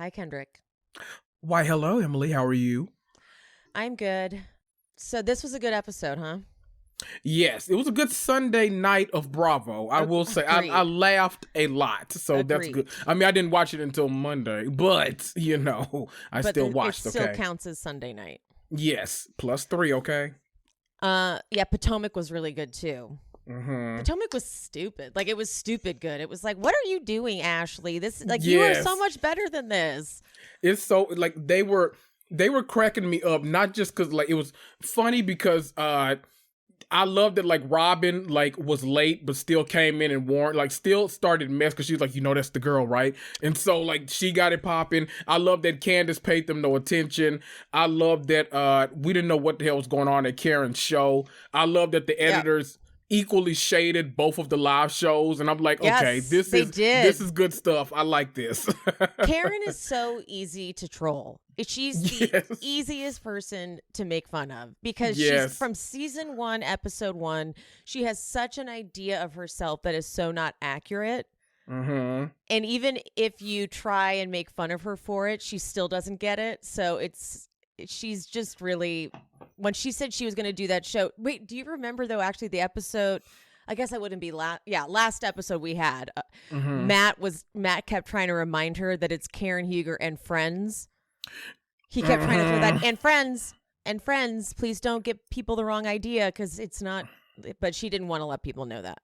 Hi, Kendrick. Why, hello, Emily. How are you? I'm good. So this was a good episode, huh? Yes, it was a good Sunday night of Bravo. I will say I Agreed. laughed a lot, so that's good. Agreed. I mean, I didn't watch it until Monday, but I But still it watched. still Okay. counts as Sunday night. Yes, +3. Okay. Yeah, Potomac was really good too. Mm-hmm. Potomac was stupid. Like, it was stupid good. It was like, what are you doing, Ashley? This, like, you are Yes. so much better than this. It's so like they were cracking me up, not just because like it was funny because I love that like Robin like was late but still came in and warned, like still started mess because she was like, that's the girl, right? And so like she got it popping. I love that Candace paid them no attention. I love that we didn't know what the hell was going on at Karen's show. I love that the editors equally shaded both of the live shows, and I'm like, okay, this is good stuff. I like this. Karen is so easy to troll. She's the easiest person to make fun of because she's from season 1, episode 1. She has such an idea of herself that is so not accurate. Mm-hmm. And even if you try and make fun of her for it, she still doesn't get it. So she's just really, when she said she was going to do that show. Wait, do you remember though, actually the episode, I guess I wouldn't be last episode we had, Matt kept trying to remind her that it's Karen Huger and friends. He kept trying to throw that, and friends, please don't give people the wrong idea because it's not, but she didn't want to let people know that.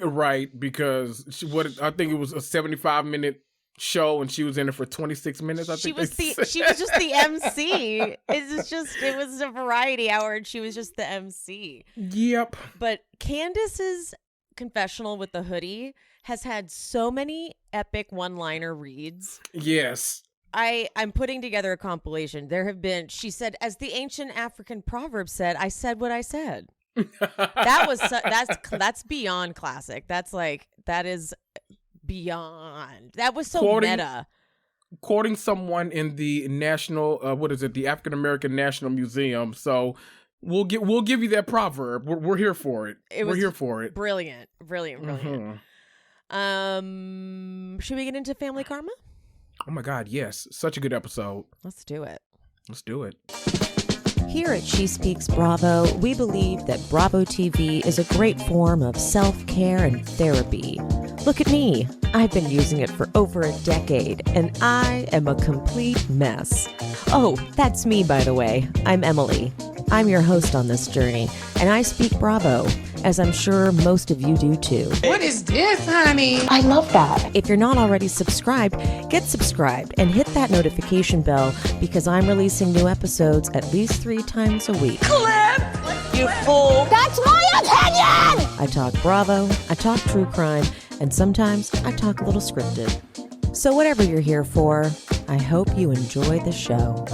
Right, because I think it was a 75-minute show and she was in it for 26 minutes. She was just the MC. It was a variety hour and she was just the MC. Yep. But Candace's confessional with the hoodie has had so many epic one-liner reads. Yes. I'm putting together a compilation. There have been, she said, as the ancient African proverb said, I said what I said. That's beyond classic. That is beyond. That was so meta. Quoting someone in the national, the African American National Museum. So we'll give you that proverb. We're here for it. We're here for it. Brilliant. Mm-hmm. Should we get into family karma? Oh my God, yes. Such a good episode. Let's do it. Here at She Speaks Bravo, we believe that Bravo TV is a great form of self-care and therapy. Look at me. I've been using it for over a decade, and I am a complete mess. Oh, that's me, by the way. I'm Emily. I'm your host on this journey, and I speak Bravo, as I'm sure most of you do too. What is this, honey? I love that. If you're not already subscribed, get subscribed and hit that notification bell because I'm releasing new episodes at least 3 times a week. Clip! You fool! That's my opinion! I talk Bravo, I talk true crime, and sometimes I talk a little scripted. So whatever you're here for, I hope you enjoy the show.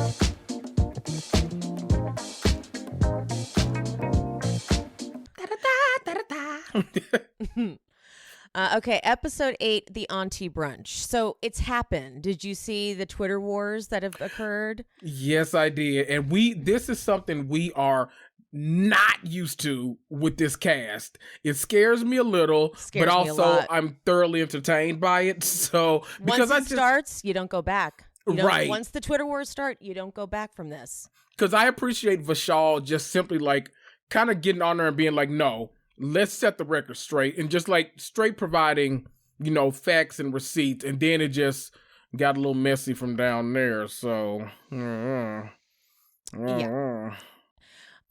Okay, episode 8, the Auntie brunch. So it's happened. Did you see the Twitter wars that have occurred? Yes, I did. And this is something we are not used to with this cast. It scares me a little, but also I'm thoroughly entertained by it. So once it starts, you don't go back. Right. Once the Twitter wars start, you don't go back from this. Because I appreciate Vishal just simply like kind of getting on there and being like, no, let's set the record straight, and just like straight providing, facts and receipts, and then it just got a little messy from down there. So, yeah.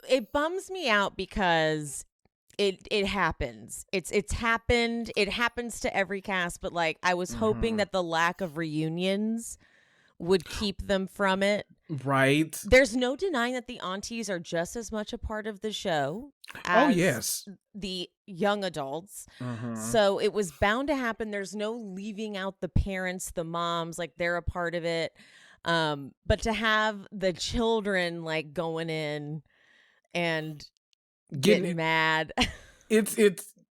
It bums me out because it happens. It's happened. It happens to every cast, but like I was hoping that the lack of reunions would keep them from it. Right. There's no denying that the aunties are just as much a part of the show as the young adults. So it was bound to happen. There's no leaving out the parents, the moms, like they're a part of it. But to have the children like going in and getting mad. It's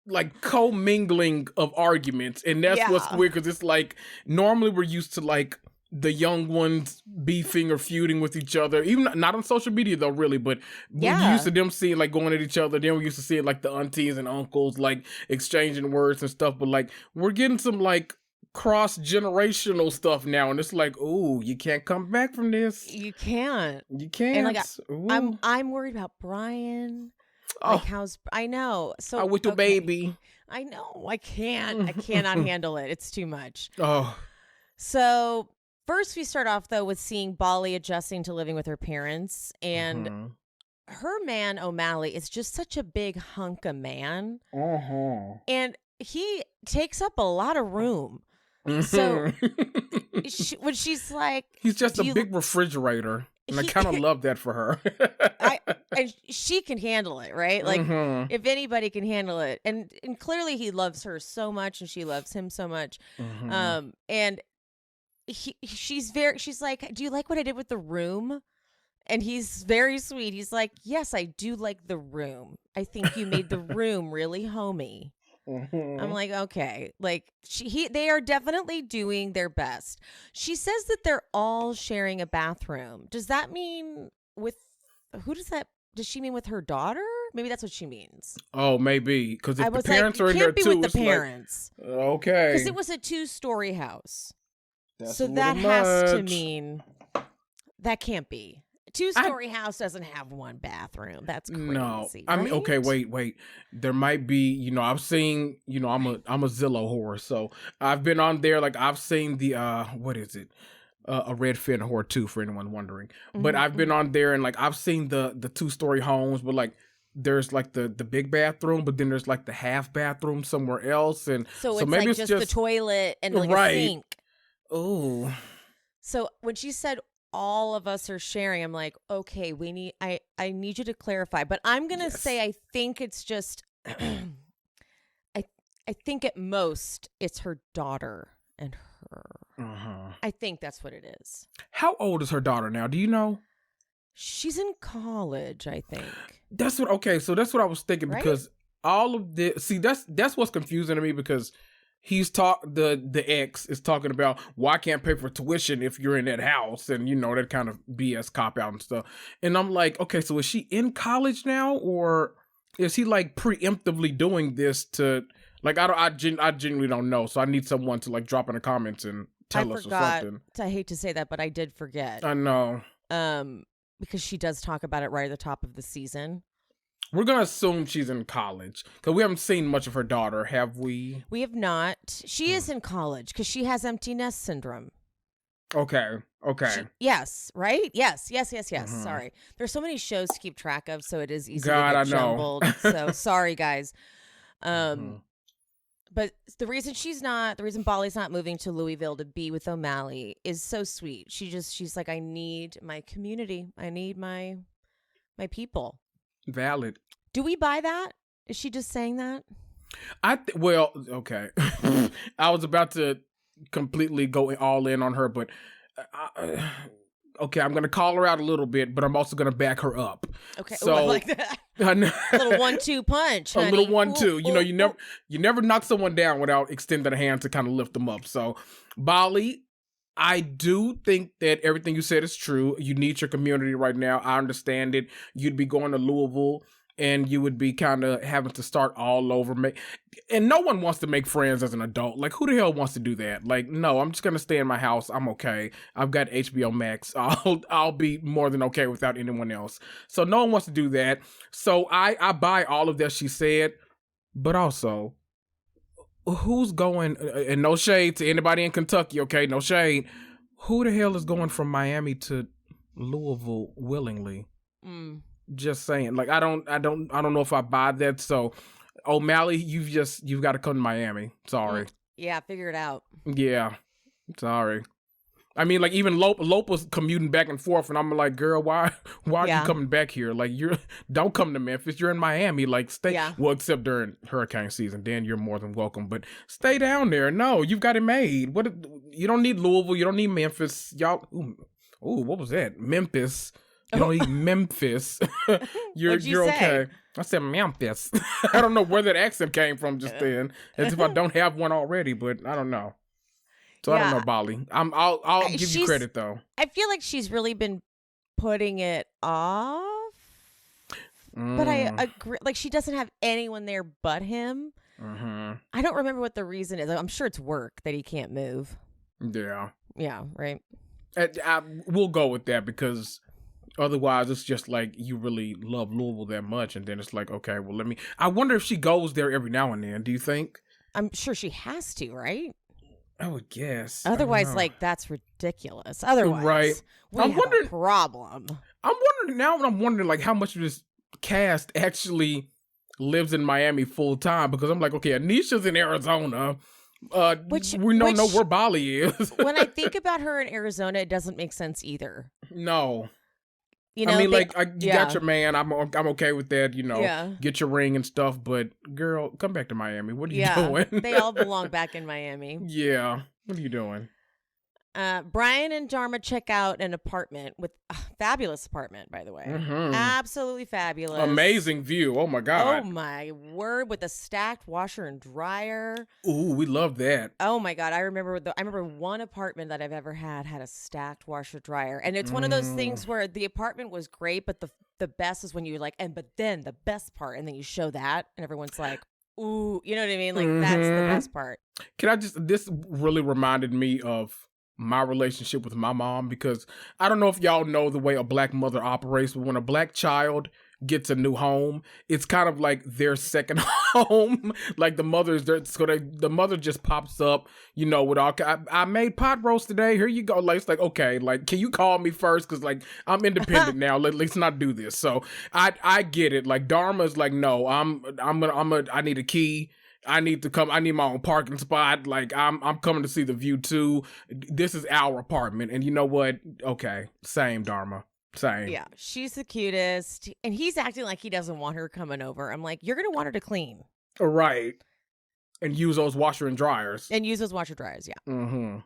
like co-mingling of arguments, and that's what's weird, because it's like normally we're used to like the young ones beefing or feuding with each other, even not on social media though, really, but we're used to them seeing like going at each other. Then we used to seeing like the aunties and uncles like exchanging words and stuff, but like we're getting some like cross-generational stuff now, and it's like, ooh, you can't come back from this. You can't. You can't. And like, Ooh. I'm worried about Brian. Oh, Like I know. So I with the baby. I know. I can't. I cannot handle it. It's too much. Oh. So first we start off though with seeing Bali adjusting to living with her parents, and her man O'Malley is just such a big hunk of man, and he takes up a lot of room. So when she's like, he's just a big refrigerator, and I kind of love that for her. And she can handle it, right? Like if anybody can handle it, and clearly he loves her so much, and she loves him so much. And she's like, do you like what I did with the room? And he's very sweet. He's like, yes, I do like the room. I think you made the room really homey. I'm like, okay, like they are definitely doing their best. She says that they're all sharing a bathroom. Does that mean does she mean with her daughter? Maybe that's what she means. Oh, maybe, because if the parents are in there too, with the parents. Like, okay, because it was a 2-story house, so that has to mean that can't be. 2-story house doesn't have one bathroom. That's crazy. No, I mean, okay, wait. There might be, I've seen, I'm a Zillow whore, so I've been on there. Like I've seen the what is it? A Redfin whore too, for anyone wondering. But I've been on there and like I've seen the 2-story homes, but like there's like the big bathroom, but then there's like the half bathroom somewhere else, and so it's maybe like it's just the toilet and like a sink. Oh, so when she said all of us are sharing, I'm like, okay, I need you to clarify, but I'm gonna say I think it's just I think at most it's her daughter and her. I think that's what it is. How old is her daughter now? Do you know? She's in college, I think. So that's what I was thinking, right? Because all of this, see, that's what's confusing to me, because the ex is talking about, well, I can't pay for tuition if you're in that house, and that kind of BS cop out and stuff. And I'm like, okay, so is she in college now, or is he like preemptively doing this to, like, I genuinely don't know. So I need someone to like drop in the comments and tell us or something. I hate to say that, but I did forget. I know. Because she does talk about it right at the top of the season. We're going to assume she's in college, because we haven't seen much of her daughter, have we? We have not. She is in college because she has empty nest syndrome. Okay. Yes, right? Yes. Sorry. There's so many shows to keep track of, so it is easy to get jumbled. So sorry, guys. But the reason Bali's not moving to Louisville to be with O'Malley is so sweet. She's like, I need my community. I need my people. Valid. Do we buy that? Is she just saying that? Well, okay. I was about to completely go all in on her, but okay, I'm going to call her out a little bit, but I'm also going to back her up. Okay, so I like that. A little 1-2 punch, honey. A little 1-2. You never knock someone down without extending a hand to kind of lift them up. So, Bali, I do think that everything you said is true. You need your community right now. I understand it. You'd be going to Louisville and you would be kind of having to start all over. And no one wants to make friends as an adult. Like, who the hell wants to do that? Like, no, I'm just going to stay in my house. I'm okay. I've got HBO Max. I'll be more than okay without anyone else. So no one wants to do that. So I buy all of that she said, but also, who's going, and no shade to anybody in Kentucky, okay? No shade. Who the hell is going from Miami to Louisville willingly? Just saying. Like, I don't know if I buy that. So, O'Malley, you've got to come to Miami. Sorry. Yeah, figure it out. Yeah. Sorry. I mean, like, even Lopa's commuting back and forth, and I'm like, girl, why are you coming back here? Like, don't come to Memphis. You're in Miami. Like, stay. Yeah. Well, except during hurricane season, then you're more than welcome. But stay down there. No, you've got it made. You don't need Louisville. You don't need Memphis. Y'all. Ooh, what was that? Memphis. You don't need Memphis. You're okay. I said Memphis. I don't know where that accent came from just then. As if I don't have one already, but I don't know. So I don't know, Bali. I'll give you credit though. I feel like she's really been putting it off. But I agree. Like, she doesn't have anyone there but him. Mm-hmm. I don't remember what the reason is. I'm sure it's work that he can't move. Yeah. Yeah, right. We'll go with that because otherwise it's just like you really love Louisville that much, and then it's like, okay, well, I wonder if she goes there every now and then. Do you think? I'm sure she has to, right? I would guess. Otherwise, like, that's ridiculous. Otherwise, right. we have a problem. I'm wondering like how much of this cast actually lives in Miami full time, because I'm like, okay, Anisha's in Arizona. We don't know where Bali is. When I think about her in Arizona, it doesn't make sense either. No. You know, I mean, you got your man. I'm okay with that. You know, Yeah. get your ring and stuff. But girl, come back to Miami. What are you doing? They all belong back in Miami. Yeah. What are you doing? Brian and Dharma check out an apartment with a fabulous apartment, by the way. Mm-hmm. Absolutely fabulous. Amazing view. Oh my God. Oh my word, with a stacked washer and dryer. Ooh, we love that. Oh my God, I remember one apartment that I've ever had a stacked washer dryer, and it's one of those things where the apartment was great, but the best is when you're like, but then the best part, and then you show that, and everyone's like, ooh, you know what I mean? Like that's the best part. This really reminded me of my relationship with my mom, because I don't know if y'all know the way a black mother operates, but when a black child gets a new home, it's kind of like their second home. Like the mother is there, so the mother just pops up, you know, with all, I made pot roast today, here you go. Like, it's like, okay, like, can you call me first? Because like I'm independent now. Let's not do this. So I get it. Like Dharma's like, no, I need a key. I need my own parking spot. Like I'm coming to see the view too. This is our apartment. And you know what? Okay. Same, Dharma. Same. Yeah. She's the cutest. And he's acting like he doesn't want her coming over. I'm like, you're going to want her to clean. Right. And use those washer and dryers. Yeah. Mm-hmm.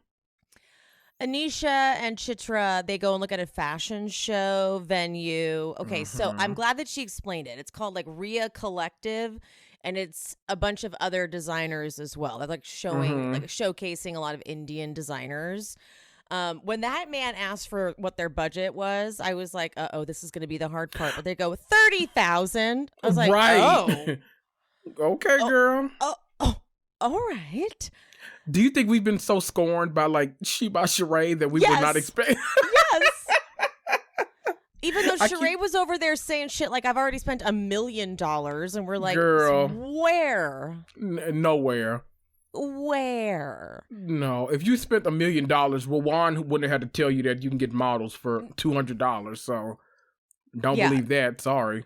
Anisha and Chitra, they go and look at a fashion show venue. Okay. So I'm glad that she explained it. It's called like Rhea Collective. And it's a bunch of other designers as well. They're like showcasing a lot of Indian designers. When that man asked for what their budget was, I was like, this is going to be the hard part. But they go, 30,000. I was like, right. Okay, girl. Oh, all right. Do you think we've been so scorned by like Sheba Sheree that we would not expect? Yes. Even though Sheree was over there saying shit like, I've already spent $1 million. And we're like, girl, where? Nowhere. Where? No. If you spent $1 million, well, Juan wouldn't have had to tell you that you can get models for $200. So don't believe that. Sorry.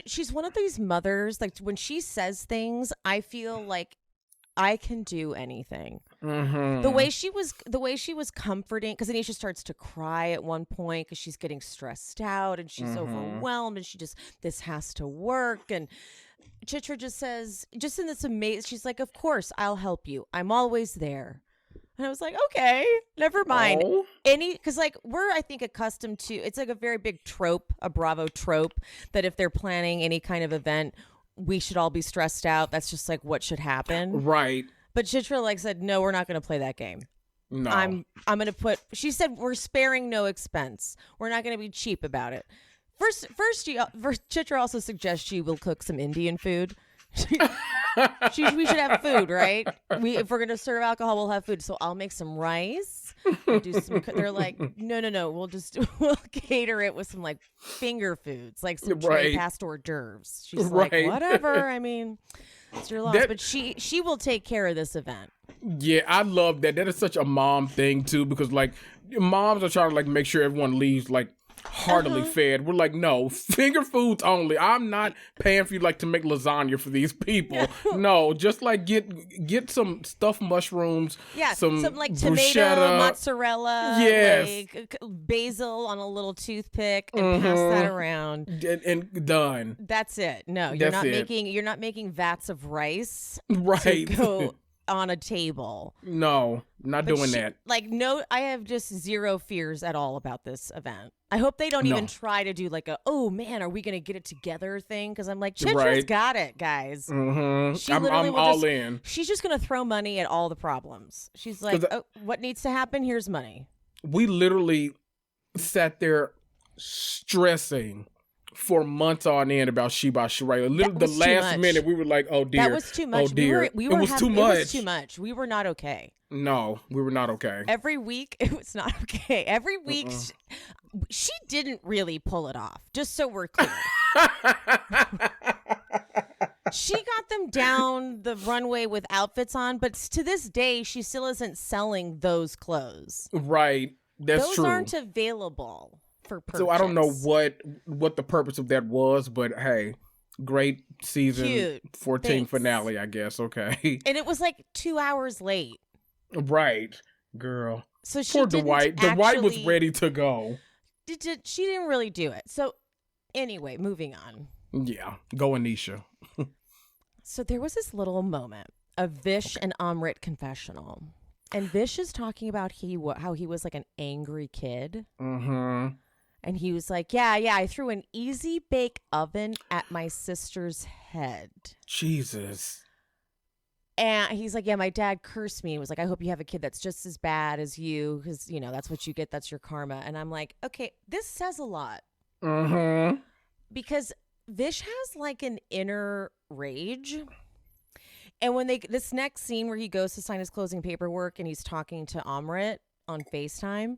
She's one of these mothers, like when she says things, I feel like I can do anything. Mm-hmm. The way she was comforting, because Anisha starts to cry at one point because she's getting stressed out and she's overwhelmed, and this has to work. And Chitra just says, just in this amazing, she's like, of course I'll help you. I'm always there. And I was like, okay, never mind. Oh. Because like we're, I think, accustomed to, it's like a very big trope, a Bravo trope, that if they're planning any kind of event, we should all be stressed out. That's just like what should happen. Right. But Chitra like said, no, we're not going to play that game. No. I'm going to she said, we're sparing no expense. We're not going to be cheap about it. First, Chitra also suggests she will cook some Indian food. We should have food, right? If we're going to serve alcohol, we'll have food. So I'll make some rice. They're like, no. We'll cater it with some like finger foods, like some past hors d'oeuvres. She's like, whatever. I mean, it's your loss. But she will take care of this event. Yeah, I love that. That is such a mom thing too, because like moms are trying to like make sure everyone leaves like heartily fed. We're like, no, finger foods only. I'm not paying for you like to make lasagna for these people. No, just like get some stuffed mushrooms. Yeah, some like bruschetta, tomato, mozzarella, like basil on a little toothpick, and pass that around. And done. That's it. No, you're not making vats of rice. Right. To go on a table. No, not doing that. Like, no, I have just zero fears at all about this event. I hope they don't even try to do like oh man, are we going to get it together thing? Because I'm like, Chitra's got it, guys. Mm-hmm. I'm all in. She's just going to throw money at all the problems. She's like, what needs to happen? Here's money. We literally sat there stressing for months on end about Sheba Sheree. That The was too last much. minute, we were like, "Oh dear, That was too much. Oh dear, It too much. It was too much. We were not okay. No, we were not okay. Every week, it was not okay. Every week, she didn't really pull it off. Just so we're clear. She got them down the runway with outfits on, but to this day, she still isn't selling those clothes. Right, that's those true. Those aren't available for purchase. So I don't know what the purpose of that was, but hey, great season. Cute. 14 Thanks. Finale, I guess. Okay. And it was like 2 hours late. Right, girl. So she Poor didn't Dwight. Dwight was ready to go. She didn't really do it. So anyway, moving on. Yeah, go Anisha. So there was this little moment of Vish and Amrit confessional. And Vish is talking about how he was like an angry kid. Mm-hmm. And he was like, yeah, I threw an easy bake oven at my sister's head. Jesus. And he's like, yeah, my dad cursed me. He was like, I hope you have a kid that's just as bad as you because, that's what you get. That's your karma. And I'm like, okay, this says a lot. Mm-hmm. Because Vish has like an inner rage. And when this next scene where he goes to sign his closing paperwork and he's talking to Amrit on FaceTime,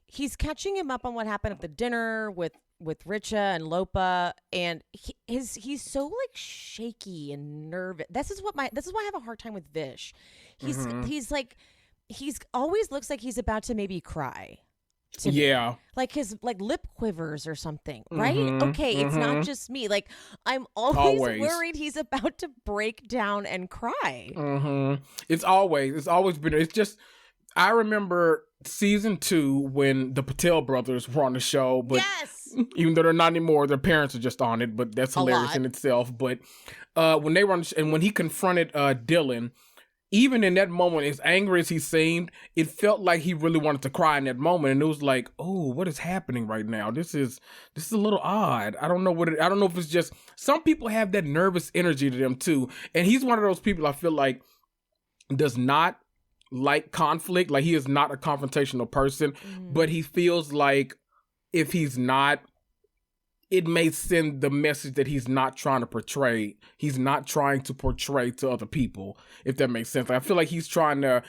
he's catching him up on what happened at the dinner with Richa and Lopa, and he's so like shaky and nervous. This is why I have a hard time with Vish. He's always looks like he's about to maybe cry. Yeah. Like his lip quivers or something, right? Okay, it's not just me. Like I'm always worried he's about to break down and cry. It's always been. It's just I remember season 2 when the Patel brothers were on the show, but even though they're not anymore, their parents are just on it. But that's hilarious in itself. But when they were on and when he confronted Dylan. Even in that moment, as angry as he seemed, it felt like he really wanted to cry in that moment, and it was like, "Oh, what is happening right now? This is a little odd. I don't know I don't know if it's just some people have that nervous energy to them too, and he's one of those people I feel like does not like conflict. Like he is not a confrontational person, but he feels like if he's not, it may send the message that he's not trying to portray. He's not trying to portray to other people, if that makes sense. I feel like he's trying to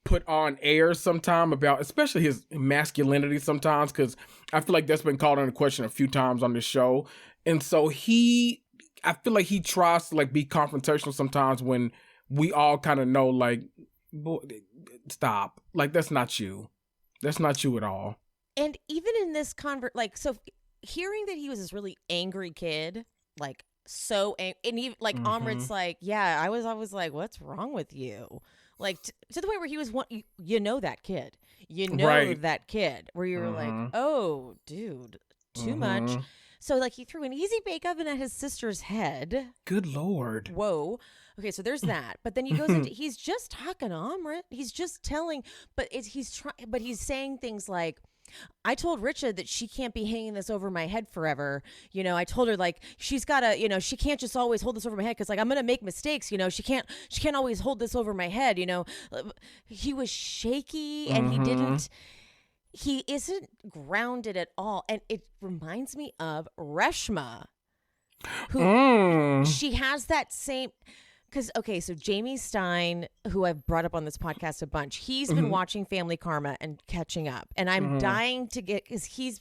put on airs sometime about, especially his masculinity sometimes, because I feel like that's been called into question a few times on this show. And so I feel like he tries to be confrontational sometimes when we all kind of know, boy, stop. That's not you. That's not you at all. And even in this hearing that he was this really angry kid, and even Amrit's yeah, I was always like, what's wrong with you? To the point where he was that kid, that kid where you were like, oh, dude, too much. So he threw an easy bake oven at his sister's head. Good Lord. Whoa. Okay, so there's that. But then he goes into he's just talking to Amrit. He's just telling, but he's saying things like, I told Richa that she can't be hanging this over my head forever. I told her she's gotta, she can't just always hold this over my head because I'm gonna make mistakes. She can't always hold this over my head. He was shaky and he isn't grounded at all. And it reminds me of Reshma, who she has that same. Because, okay, so Jamie Stein, who I've brought up on this podcast a bunch, he's been watching Family Karma and catching up. And I'm dying to get, because he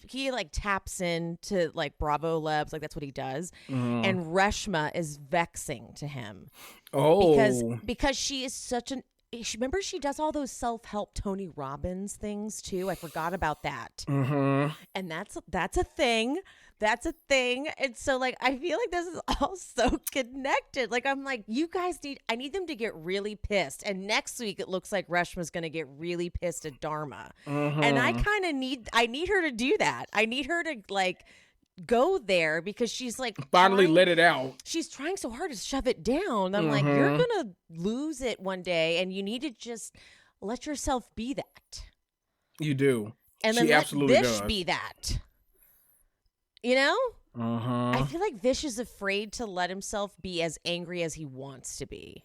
taps into Bravo Lebs, that's what he does. And Reshma is vexing to him. Oh. Because she is such remember she does all those self-help Tony Robbins things too. I forgot about that. And that's a thing. That's a thing. And so I feel like this is all so connected. I'm you guys I need them to get really pissed. And next week it looks like Reshma's going to get really pissed at Dharma. And I kind of need her to do that. I need her to go there because she's finally let it out. She's trying so hard to shove it down. I'm you're going to lose it one day and you need to just let yourself be that. You do. And she then absolutely let Vish does. be that. I feel like Vish is afraid to let himself be as angry as he wants to be.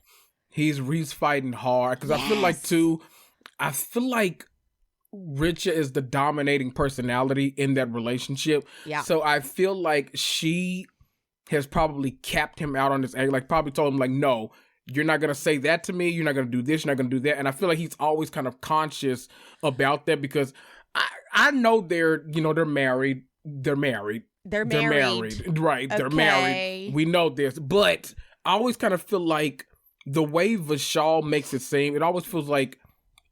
He's fighting hard because I feel like Richa is the dominating personality in that relationship. Yeah. So I feel like she has probably capped him out on this egg, like probably told him like, no, you're not going to say that to me. You're not going to do this. You're not going to do that. And I feel like he's always kind of conscious about that because I know they're married. They're married. Right. They're married. We know this. But I always kind of feel like the way Vishal makes it seem, it always feels like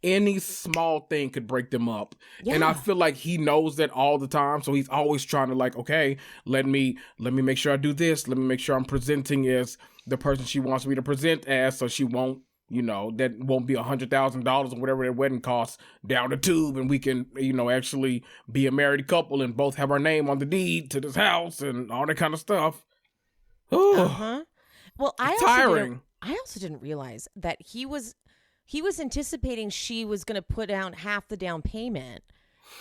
any small thing could break them up. Yeah. And I feel like he knows that all the time. So he's always trying to like, okay, let me make sure I do this. Let me make sure I'm presenting as the person she wants me to present as, so she won't, that won't be $100,000 or whatever their wedding costs down the tube. And we can, actually be a married couple and both have our name on the deed to this house and all that kind of stuff. Well, tiring. I also didn't realize that he was anticipating she was going to put down half the down payment,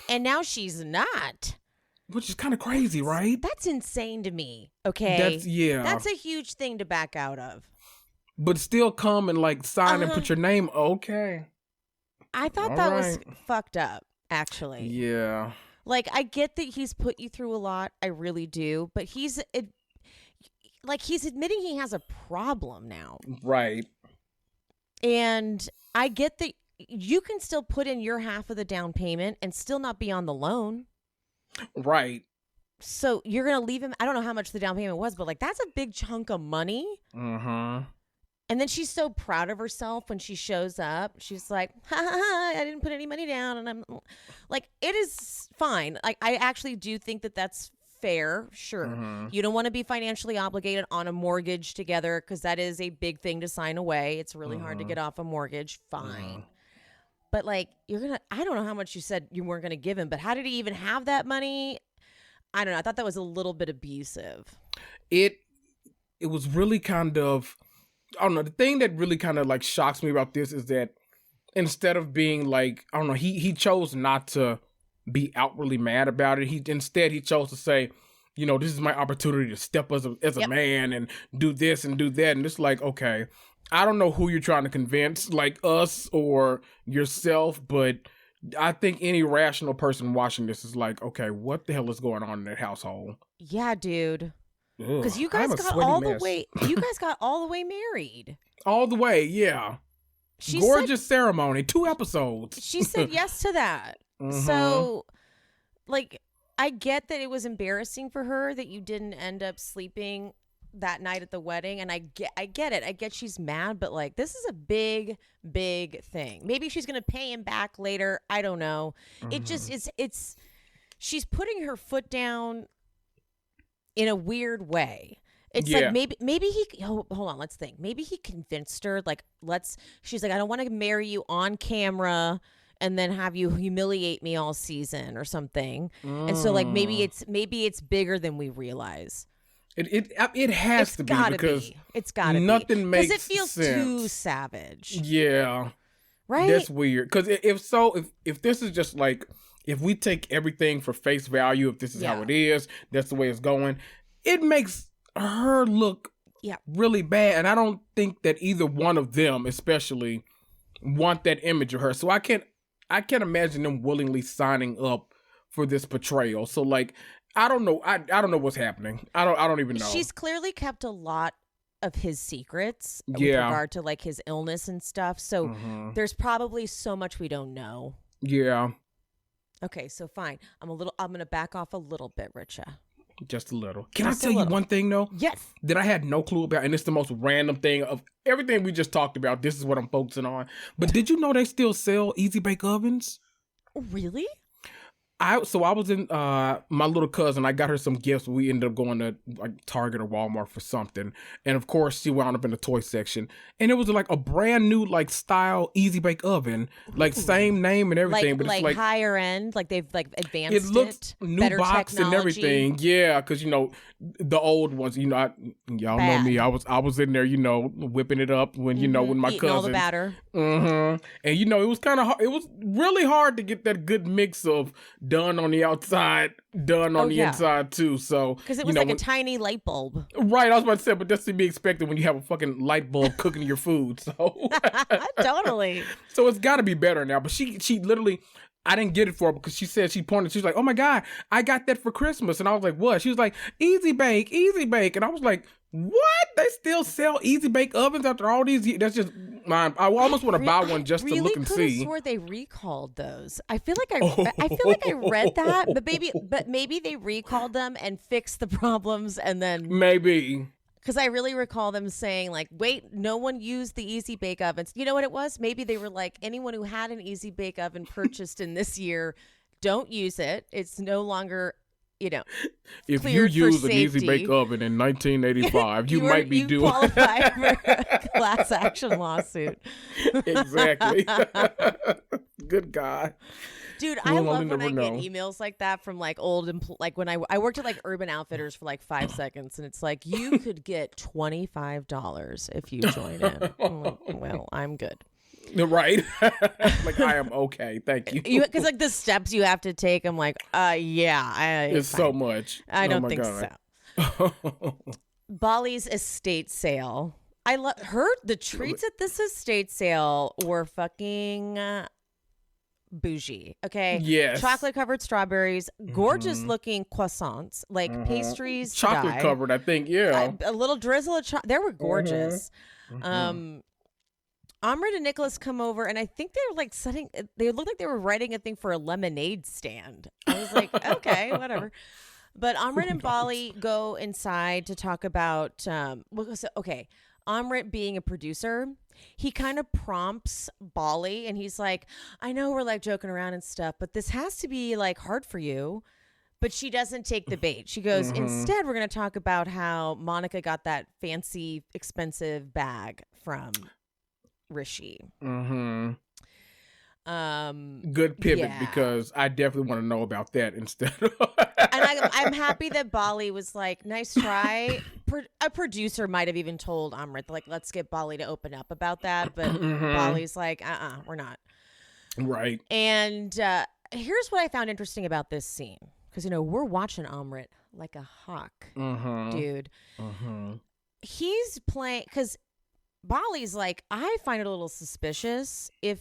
and now she's not. Which is kind of crazy, right? That's insane to me. Okay. That's a huge thing to back out of. But still come and like sign and put your name. Okay. I thought that was fucked up, actually. Yeah. Like, I get that he's put you through a lot. I really do. But he's admitting he has a problem now. Right. And I get that you can still put in your half of the down payment and still not be on the loan. Right. So you're going to leave him. I don't know how much the down payment was, but like that's a big chunk of money. Mm-hmm. And then she's so proud of herself when she shows up. She's like, ha, ha, ha, I didn't put any money down. And I'm like, it is fine. Like, I actually do think that that's fair. Sure. Mm-hmm. You don't want to be financially obligated on a mortgage together because that is a big thing to sign away. It's really hard to get off a mortgage. Fine. But like, I don't know how much you said you weren't going to give him, but how did he even have that money? I don't know. I thought that was a little bit abusive. It was really kind of, I don't know. The thing that really kind of like shocks me about this is that instead of being like, I don't know, he chose not to be outwardly mad about it. He chose to say, this is my opportunity to step as a man and do this and do that. And it's like, okay, I don't know who you're trying to convince, like us or yourself, but I think any rational person watching this is like, okay, what the hell is going on in that household? Yeah, dude. Because you guys got all the way married. All the way, yeah. Gorgeous ceremony, 2 episodes. She said yes to that. Mm-hmm. So, like, I get that it was embarrassing for her that you didn't end up sleeping that night at the wedding, and I get it. I get she's mad, but like, this is a big, big thing. Maybe she's gonna pay him back later. I don't know. Mm-hmm. It just it's she's putting her foot down in a weird way. It's like maybe he hold on, let's think. Maybe he convinced her she's like, I don't want to marry you on camera and then have you humiliate me all season or something. And so like maybe it's bigger than we realize. It has to be because it's gotta nothing makes sense. Because it feels too savage. Yeah. Right? That's weird. Because if this is just like, if we take everything for face value, if this is how it is, that's the way it's going, it makes her look really bad. And I don't think that either one of them especially want that image of her. So I can't imagine them willingly signing up for this portrayal. So like, I don't know. I don't know what's happening. I don't even know. She's clearly kept a lot of his secrets with regard to like his illness and stuff. So there's probably so much we don't know. Yeah. Okay, so fine. I'm going to back off a little bit, Richa. Just a little. Can I tell you one thing though? Yes. That I had no clue about, and it's the most random thing of everything we just talked about. This is what I'm focusing on. But did you know they still sell easy bake ovens? Really? I was in my little cousin. I got her some gifts. We ended up going to like Target or Walmart for something, and of course she wound up in the toy section. And it was like a brand new like style easy bake oven, like same name and everything, but it's like higher end, like they've like advanced it. It looks new better box technology. and everything. Yeah, because the old ones. Y'all know me. I was in there, whipping it up when when my eating cousin all the batter. And it was kind of hard. It was really hard to get that good mix of done on the outside, done on the yeah. inside too. So Because it was like a tiny light bulb. right, I was about to say, but that's to be expected when you have a fucking light bulb cooking your food. So Totally. so it's got to be better now. But she literally, I didn't get it for her because she said, she pointed, she's like, oh my God, I got that for Christmas. And I was like, what? She was like, Easy Bake. And I was like, what? They still sell Easy Bake ovens after all these years? That's just mine. I almost want to buy one just to look and see. I really swore they recalled those. I feel like I read that, but maybe they recalled them and fixed the problems and then maybe. Because I really recall them saying, like, wait, no one used the Easy Bake ovens. You know what it was? Maybe they were like, anyone who had an Easy Bake oven purchased in this year, don't use it. It's no longer, if you use an Easy Bake oven in 1985, you might be doing qualify for a class action lawsuit. Exactly. Good God. Dude, I love when I get emails like that from like old, like when I worked at like Urban Outfitters for like 5 seconds, and it's like, you could get $25 if you join in. I'm like, well, I'm good. Right. Like, I am okay. Thank you. Because like the steps you have to take, I'm like, yeah. It's so much. I don't think so. Bali's estate sale. The treats at this estate sale were fucking bougie. Okay. Yes. Chocolate covered strawberries, gorgeous looking croissants, like pastries. Chocolate covered, I think. Yeah. A little drizzle of they were gorgeous. Amrit and Nicholas come over, and I think they were like they looked like they were writing a thing for a lemonade stand. I was like, okay, whatever. But Amrit and Bali go inside to talk about, okay, Amrit being a producer, he kind of prompts Bali, and he's like, I know we're like joking around and stuff, but this has to be like hard for you. But she doesn't take the bait. She goes, instead, we're going to talk about how Monica got that fancy, expensive bag from Rishi. Good pivot, because I definitely want to know about that instead of and I'm happy that Bali was like, nice try. A producer might have even told Amrit, like, let's get Bali to open up about that, but Bali's like, we're not. Right. And here's what I found interesting about this scene, because we're watching Amrit like a hawk, dude. He's playing, because Bali's like, I find it a little suspicious if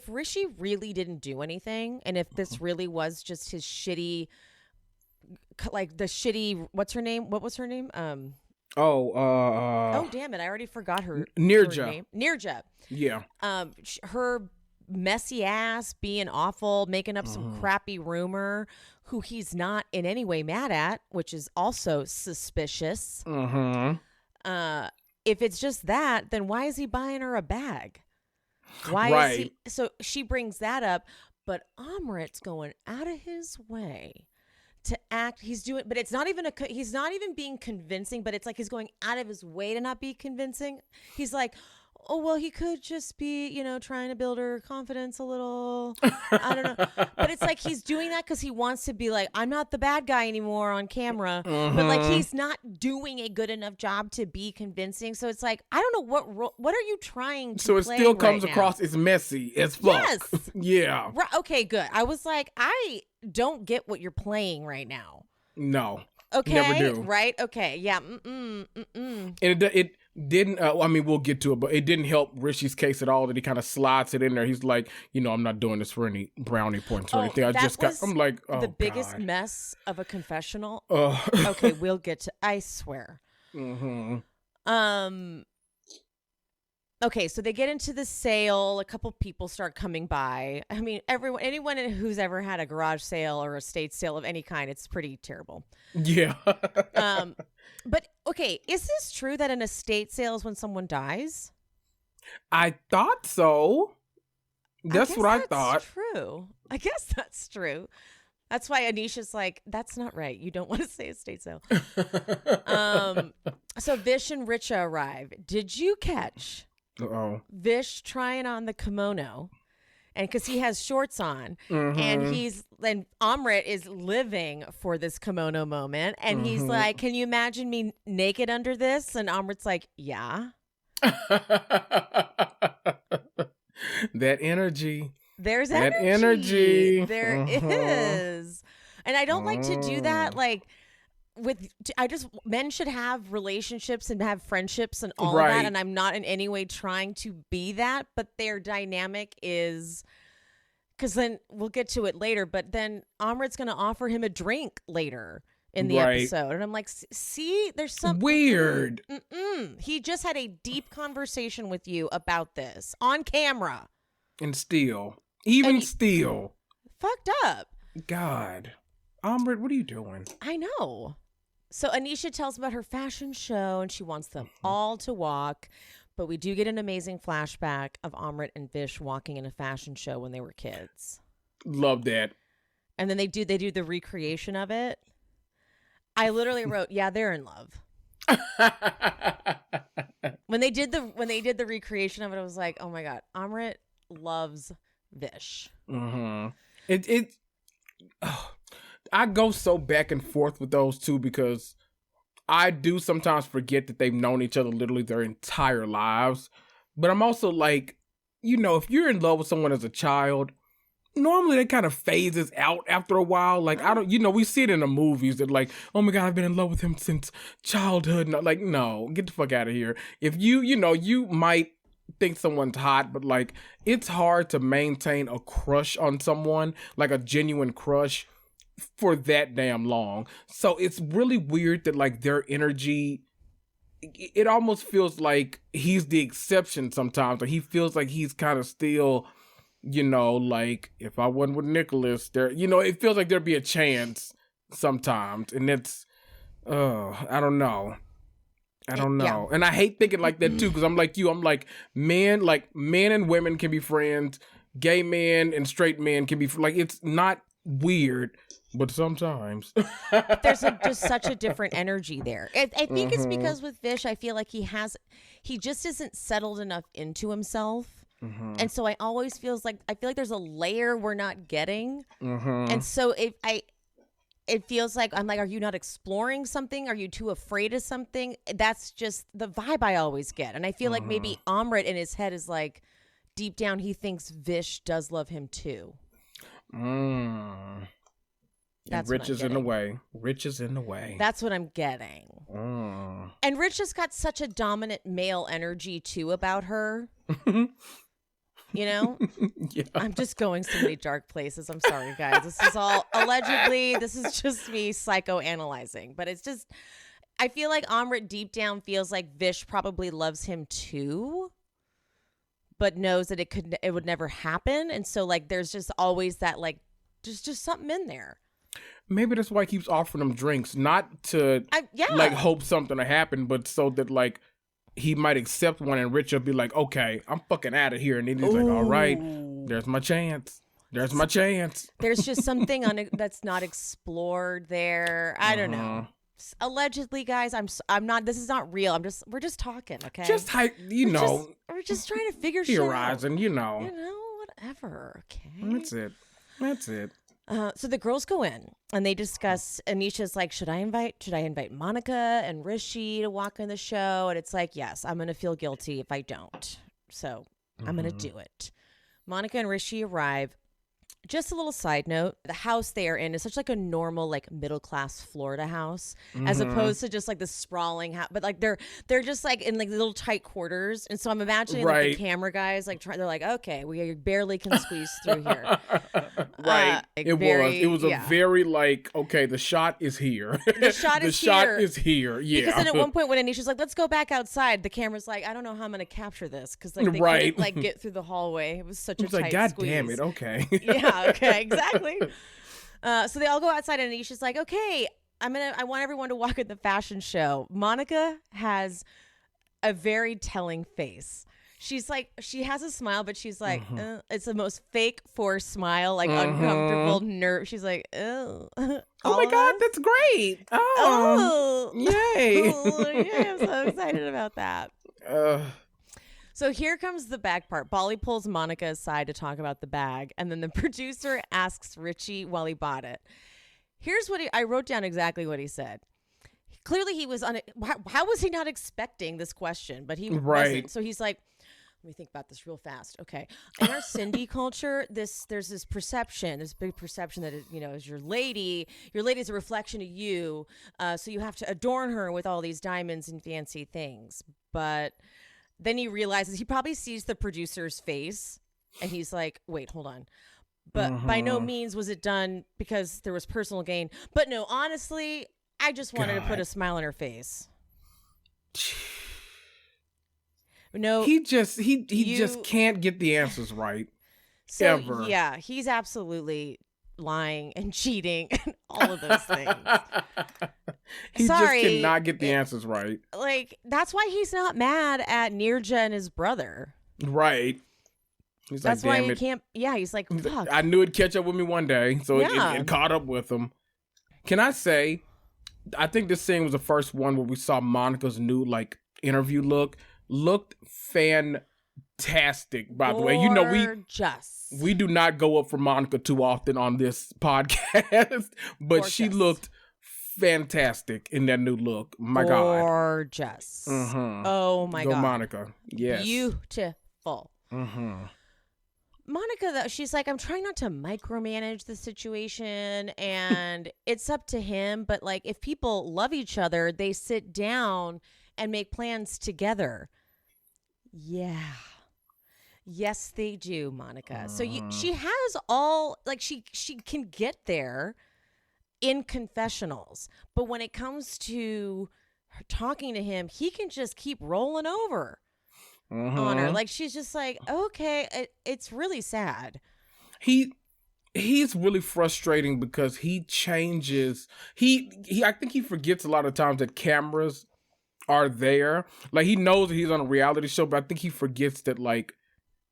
Rishi really didn't do anything, and if this really was just his shitty, like the shitty, what was her name? Oh damn it, I already forgot her name. Nirja. Yeah. Her messy ass being awful, making up some crappy rumor, who he's not in any way mad at, which is also suspicious. If it's just that, then why is he buying her a bag? Why is he? So she brings that up, but Amrit's going out of his way to act. He's doing, but it's not even he's not even being convincing, but it's like he's going out of his way to not be convincing. He's like, oh, well, he could just be, trying to build her confidence a little. I don't know. But it's like he's doing that because he wants to be like, I'm not the bad guy anymore on camera. But like he's not doing a good enough job to be convincing. So it's like, I don't know what are you trying to So it play still comes right across now? as messy as fuck. Yes. Yeah. Right. Okay, good. I was like, I don't get what you're playing right now. No. Okay. Never do. Right? Okay. Yeah. And it didn't, we'll get to it, but it didn't help Rishi's case at all that he kind of slides it in there. He's like, I'm not doing this for any brownie points or anything. I'm like, oh, the biggest God. mess of a confessional. Okay, we'll get to, I swear. Okay, so they get into the sale. A couple people start coming by. I mean, anyone who's ever had a garage sale or a estate sale of any kind, it's pretty terrible. Yeah. But okay, is this true that an estate sale is when someone dies? I thought so. That's what I thought. True. I guess that's true. That's why Anisha's like, that's not right. You don't want to say estate sale. So Vish and Richa arrive. Did you catch Vish trying on the kimono? And because he has shorts on, and Amrit is living for this kimono moment, and he's like, "Can you imagine me naked under this?" And Amrit's like, "Yeah." That energy. There's That energy. energy. There is. And I don't like to do that like men should have relationships and have friendships and all of that, and I'm not in any way trying to be that, but their dynamic is, because then we'll get to it later, but then Amrit's going to offer him a drink later in the episode, and I'm like, see, there's something weird. He just had a deep conversation with you about this on camera, and still fucked up. God, Amrit, what are you doing? I know. So Anisha tells about her fashion show, and she wants them all to walk. But we do get an amazing flashback of Amrit and Vish walking in a fashion show when they were kids. Love that. And then they do the recreation of it. I literally wrote, "Yeah, they're in love." When they did the recreation of it, I was like, "Oh my god, Amrit loves Vish." I go so back and forth with those two because I do sometimes forget that they've known each other literally their entire lives. But I'm also like, if you're in love with someone as a child, normally that kind of phases out after a while. Like, I don't, we see it in the movies that like, oh my God, I've been in love with him since childhood. And I'm like, no, get the fuck out of here. If you might think someone's hot, but like, it's hard to maintain a crush on someone, like a genuine crush, for that damn long. So it's really weird that like their energy, it almost feels like he's the exception sometimes, or he feels like he's kind of still, like if I wasn't with Nicholas there, it feels like there'd be a chance sometimes. And it's I don't know. Yeah. And I hate thinking like that too, because I'm like men and women can be friends, gay men and straight men can be like, it's not weird. But sometimes there's just such a different energy there. I think it's because with Vish, I feel like he just isn't settled enough into himself. And so I always feel like there's a layer we're not getting. And so it feels like I'm like, are you not exploring something? Are you too afraid of something? That's just the vibe I always get. And I feel like maybe Amrit in his head is like, deep down, he thinks Vish does love him too. That's Rich is in the way. Rich is in the way. That's what I'm getting. And Rich has got such a dominant male energy too about her. Yeah. I'm just going so many dark places. I'm sorry, guys. This is all allegedly. This is just me psychoanalyzing. But it's just, I feel like Amrit deep down feels like Vish probably loves him too, but knows that it would never happen. And so like there's just always that like there's just something in there. Maybe that's why he keeps offering them drinks, not to like hope something to happen, but so that like he might accept one and Rich will be like, okay, I'm fucking out of here. And then he's like, all right, there's my chance. There's my chance. There's just something that's not explored there. I don't know. Allegedly, guys, I'm not. This is not real. We're just talking, okay? Just we're just trying to figure shit out. Theorizing, whatever. Okay. That's it. So the girls go in and they discuss. Anisha's like, should I invite Monica and Rishi to walk in the show? And it's like, yes, I'm gonna feel guilty if I don't. So I'm gonna do it. Monica and Rishi arrive. Just a little side note, the house they are in is such like a normal like middle class Florida house, as opposed to just like the sprawling house. But like they're just like in like little tight quarters, and so I'm imagining like the camera guys like they're like, okay, we barely can squeeze through here. Right. It was a very like, okay, the shot is here. The shot is here. Yeah. Because then at one point when Anisha's like, let's go back outside, the camera's like, I don't know how I'm gonna capture this because like they couldn't like get through the hallway. It was such a tight like, God squeeze. damn it. Okay. Yeah, okay, exactly. So they all go outside and Anisha's like, okay, I want everyone to walk at the fashion show. Monica has a very telling face. She's like, she has a smile, but she's like, it's the most fake forced smile, like uncomfortable nerve. She's like, oh my God, that's great. Oh, yay. Oh, yeah, I'm so excited about that. So here comes the bag part. Bolly pulls Monica aside to talk about the bag, and then the producer asks Richie while he bought it. Here's what I wrote down exactly what he said. Clearly he was how was he not expecting this question? But he wasn't. So he's like, let me think about this real fast. Okay. In our Cindy culture, there's this perception, this big perception that, is your lady is a reflection of you. So you have to adorn her with all these diamonds and fancy things. But then he realizes, he probably sees the producer's face and he's like, wait, hold on. But by no means was it done because there was personal gain. But no, honestly, I just wanted to put a smile on her face. No, he just can't get the answers right. So ever. Yeah, he's absolutely lying and cheating and all of those things. He just cannot get the answers right. Like, that's why he's not mad at Nirja and his brother. Right. He's that's like, why damn he it. can't. Yeah, he's like, fuck. I knew it'd catch up with me one day, so it caught up with him. Can I say, I think this scene was the first one where we saw Monica's new interview looked fantastic, by the way. We do not go up for Monica too often on this podcast, but she looked fantastic in that new look. My God. Gorgeous. Mm-hmm. Oh my God. Go Monica. Yes. Beautiful. Mm-hmm. Monica, though, she's like, I'm trying not to micromanage the situation, and it's up to him. But if people love each other, they sit down and make plans together. Yeah. Yes, they do, Monica. So she has all, she can get there in confessionals. But when it comes to her talking to him, he can just keep rolling over on her. She's just like, okay, it's really sad. He's really frustrating because he changes. I think he forgets a lot of times that cameras are there. He knows that he's on a reality show, but I think he forgets that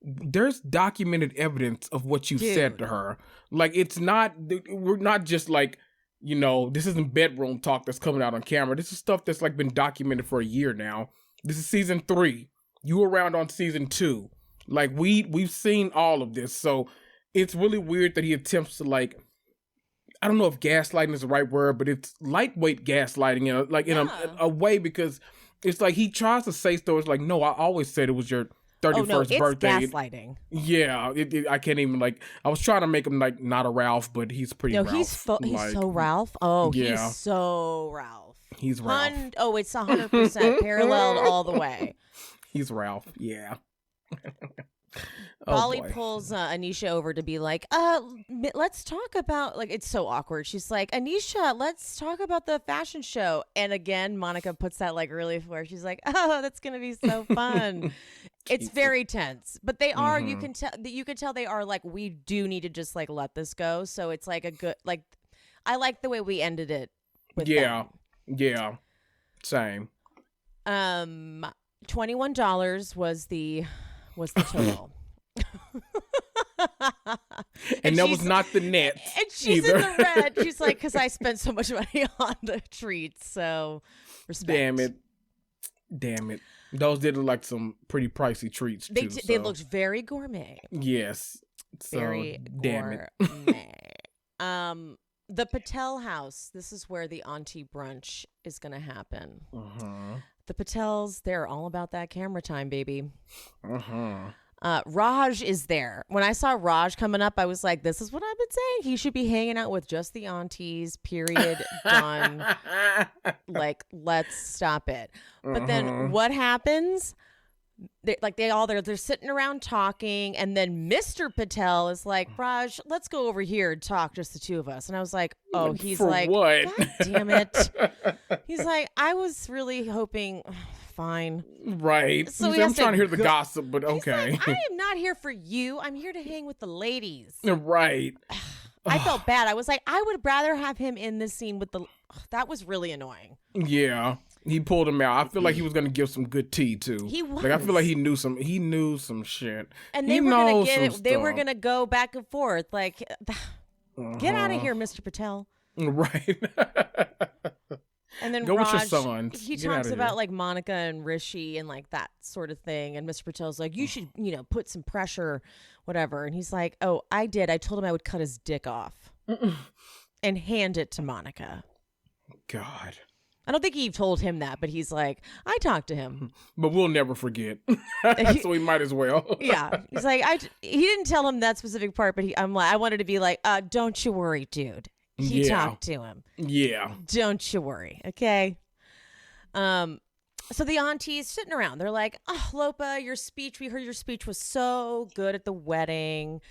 there's documented evidence of what you've said to her. It's not, we're not just this isn't bedroom talk that's coming out on camera. This is stuff that's been documented for a year now. This is season 3. You were around on season 2. We've seen all of this. So it's really weird that he attempts to I don't know if gaslighting is the right word, but it's lightweight gaslighting in a way, because it's he tries to say stories no, I always said it was your 31st birthday. It's gaslighting. Yeah, I can't even I was trying to make him not a Ralph, but he's pretty Ralph. He's so Ralph. Oh, yeah. He's so Ralph. He's Ralph. It's 100% paralleled all the way. He's Ralph. Yeah. Bolly pulls Anisha over to be like, let's talk about, it's so awkward. She's like, Anisha, let's talk about the fashion show. And again, Monica puts that really where she's like, oh, that's going to be so fun. It's very tense, but they are, you can tell they are we do need to just let this go. So it's a good, I like the way we ended it with them. Yeah. Same. $21 was the total. and that was not the net. And she's either. in the red. She's like, because I spent so much money on the treats. So respect. Damn it. Those did look some pretty pricey treats too. They looked very gourmet. Yes. So, very damn gourmet. The Patel house. This is where the auntie brunch is going to happen. The Patels, they're all about that camera time, baby. Raj is there. When I saw Raj coming up, I was like, this is what I've been saying. He should be hanging out with just the aunties, period, done. Let's stop it. But then what happens? They're sitting around talking, and then Mr. Patel is like, Raj, let's go over here and talk, just the two of us. And I was like, oh, he's For like, what? God damn it. He's like, I was really hoping, fine. Right. So I'm trying to hear the gossip, but okay. He's like, I am not here for you. I'm here to hang with the ladies. Right. I felt bad. I was like, I would rather have him in this scene with that was really annoying. Yeah. He pulled him out. I feel like he was going to give some good tea too. He was. I feel like he knew some shit. And they were going to get it. They were going to go back and forth. Get out of here, Mr. Patel. Right. And then go Raj, with your sons. He talks about Monica and Rishi and that sort of thing. And Mr. Patel's like, you should, put some pressure, whatever. And he's like, oh, I did. I told him I would cut his dick off and hand it to Monica. God. I don't think he told him that, but he's like, I talked to him. But we'll never forget. So we might as well. Yeah. He's like, he didn't tell him that specific part, but I wanted to be like, don't you worry, dude. He talked to him. Yeah. Don't you worry. Okay. So the aunties sitting around, they're like, oh, Lopa, we heard your speech was so good at the wedding.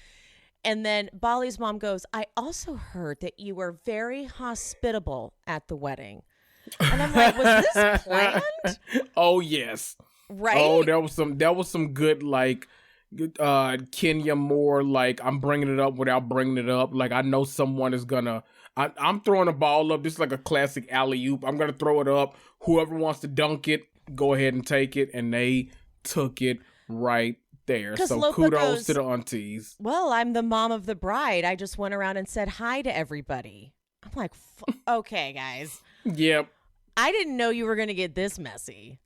And then Bali's mom goes, I also heard that you were very hospitable at the wedding. And I'm like, was this planned? Oh, yes. Right? Oh, that was some good, like, Kenya Moore, like, I'm bringing it up without bringing it up. Like, I know someone is gonna, I'm throwing a ball up. This is like a classic alley-oop. I'm gonna throw it up. Whoever wants to dunk it, go ahead and take it. And they took it right there. So Lopa kudos goes, to the aunties. Well, I'm the mom of the bride. I just went around and said hi to everybody. I'm like, okay, guys. Yep. I didn't know you were going to get this messy.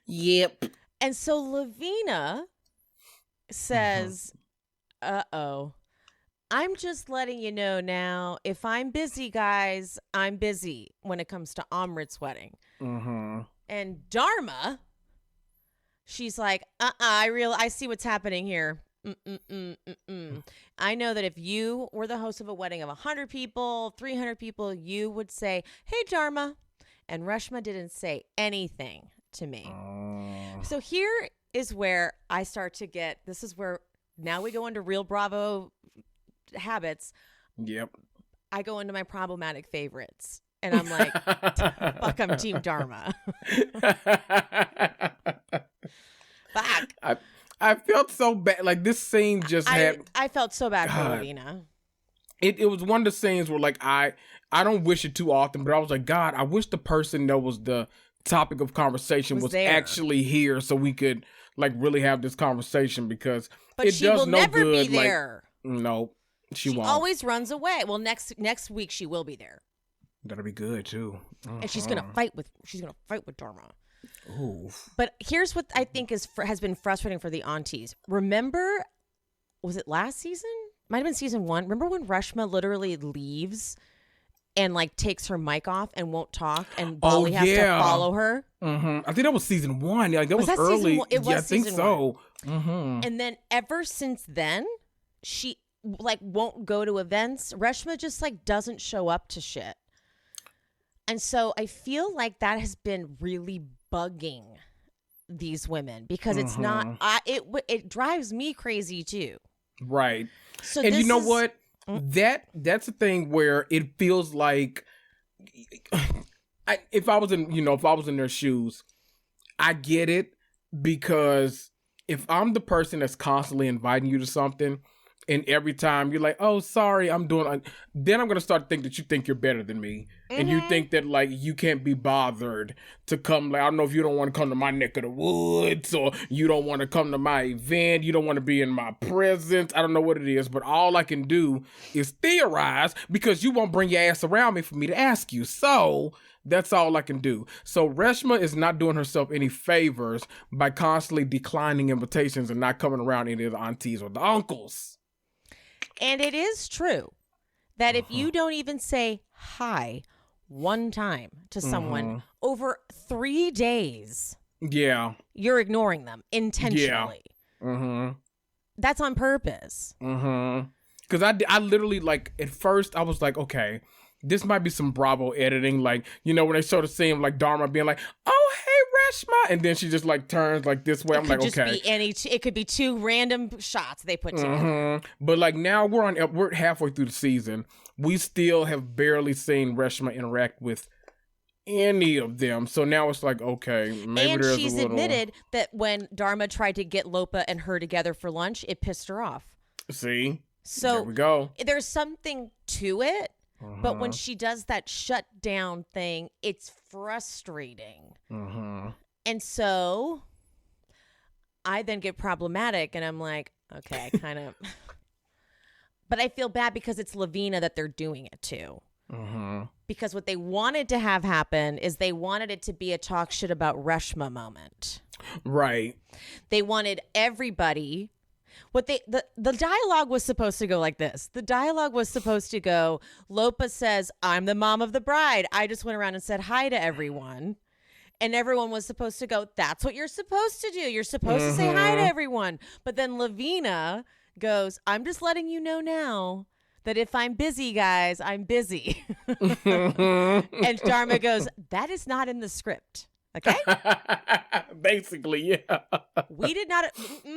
Yep. And so Lavina says, uh-oh, I'm just letting you know now, if I'm busy, guys, I'm busy when it comes to Amrit's wedding. Mm-hmm. And Dharma, she's like, I see what's happening here. I know that if you were the host of a wedding of 100 people, 300 people, you would say, hey, Dharma. And Reshma didn't say anything to me. So here is where I start to get, this is where now we go into real Bravo habits. Yep. I go into my problematic favorites. And I'm like, fuck, I'm Team Dharma. Fuck. I felt so bad. Like, this scene just I felt so bad for Lavina. It was one of the scenes where, like, I don't wish it too often, but I was like, God, I wish the person that was the topic of conversation was actually here so we could, like, really have this conversation, because but she will never be there. Like, no, she won't. Always runs away. Well, next week she will be there. That'll be good too. And she's gonna fight with Dharma. Ooh. But here's what I think has been frustrating for the aunties. Remember, was it last season? Might have been season 1. Remember when Reshma literally leaves and like takes her mic off and won't talk, and Bali has to follow her? Mm-hmm. I think that was season 1. Like, that was that early. Season 1? It was I think season so. 1. Mm-hmm. And then ever since then, she like won't go to events. Reshma just like doesn't show up to shit. And so I feel like that has been really bugging these women, because it's not, it drives me crazy too. Right. So and you know what? That's the thing where it feels like, if I was in their shoes, I get it, because if I'm the person that's constantly inviting you to something, and every time you're like, oh, sorry, I'm doing, then I'm going to start to think that you think you're better than me. Mm-hmm. And you think that, like, you can't be bothered to come. Like, I don't know if you don't want to come to my neck of the woods, or you don't want to come to my event. You don't want to be in my presence. I don't know what it is, but all I can do is theorize, because you won't bring your ass around me for me to ask you. So that's all I can do. So Reshma is not doing herself any favors by constantly declining invitations and not coming around any of the aunties or the uncles. And it is true that if you don't even say hi one time to someone over 3 days, you're ignoring them intentionally. Yeah. That's on purpose. Because I literally, like, at first I was like, okay, this might be some Bravo editing. Like, you know, when they show the scene of, like, Dharma being like, oh, hey, Reshma. And then she just, like, turns, like, this way. I'm like, okay. It could be 2 random shots they put together. But, like, now we're halfway through the season. We still have barely seen Reshma interact with any of them. So now it's like, okay, maybe there's a little... And she's admitted that when Dharma tried to get Lopa and her together for lunch, it pissed her off. See? So there we go. There's something to it. But when she does that shutdown thing, it's frustrating. And so I then get problematic, and I'm like, okay, I kind of... But I feel bad because it's Lavina that they're doing it to. Because what they wanted to have happen is they wanted it to be a talk shit about Reshma moment. Right. They wanted everybody What the dialogue was supposed to go like this. The dialogue was supposed to go, Lopa says, I'm the mom of the bride. I just went around and said hi to everyone. And everyone was supposed to go, that's what you're supposed to do. You're supposed to say hi to everyone. But then Lavina goes, I'm just letting you know now that if I'm busy, guys, I'm busy. And Dharma goes, that is not in the script. Okay? Basically, yeah. We did not,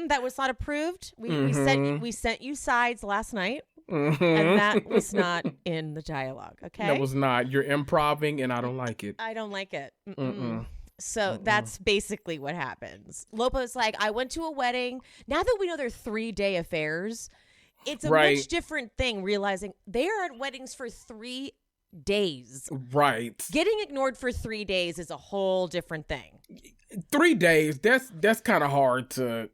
that was not approved. We sent you sides last night. And that was not in the dialogue. Okay? That was not. You're improving, and I don't like it. I don't like it. So that's basically what happens. Lopa's like, I went to a wedding. Now that we know they're 3-day affairs, it's a much different thing realizing they are at weddings for 3 days. Right. Getting ignored for 3 days is a whole different thing. 3 days, that's kind of hard to...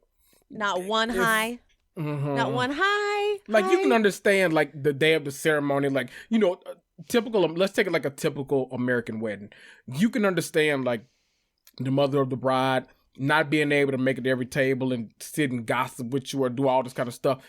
Not one high. Not one high. Like, you can understand, like, the day of the ceremony, like, you know, typical, let's take it like a typical American wedding. You can understand, like, the mother of the bride not being able to make it to every table and sit and gossip with you or do all this kind of stuff.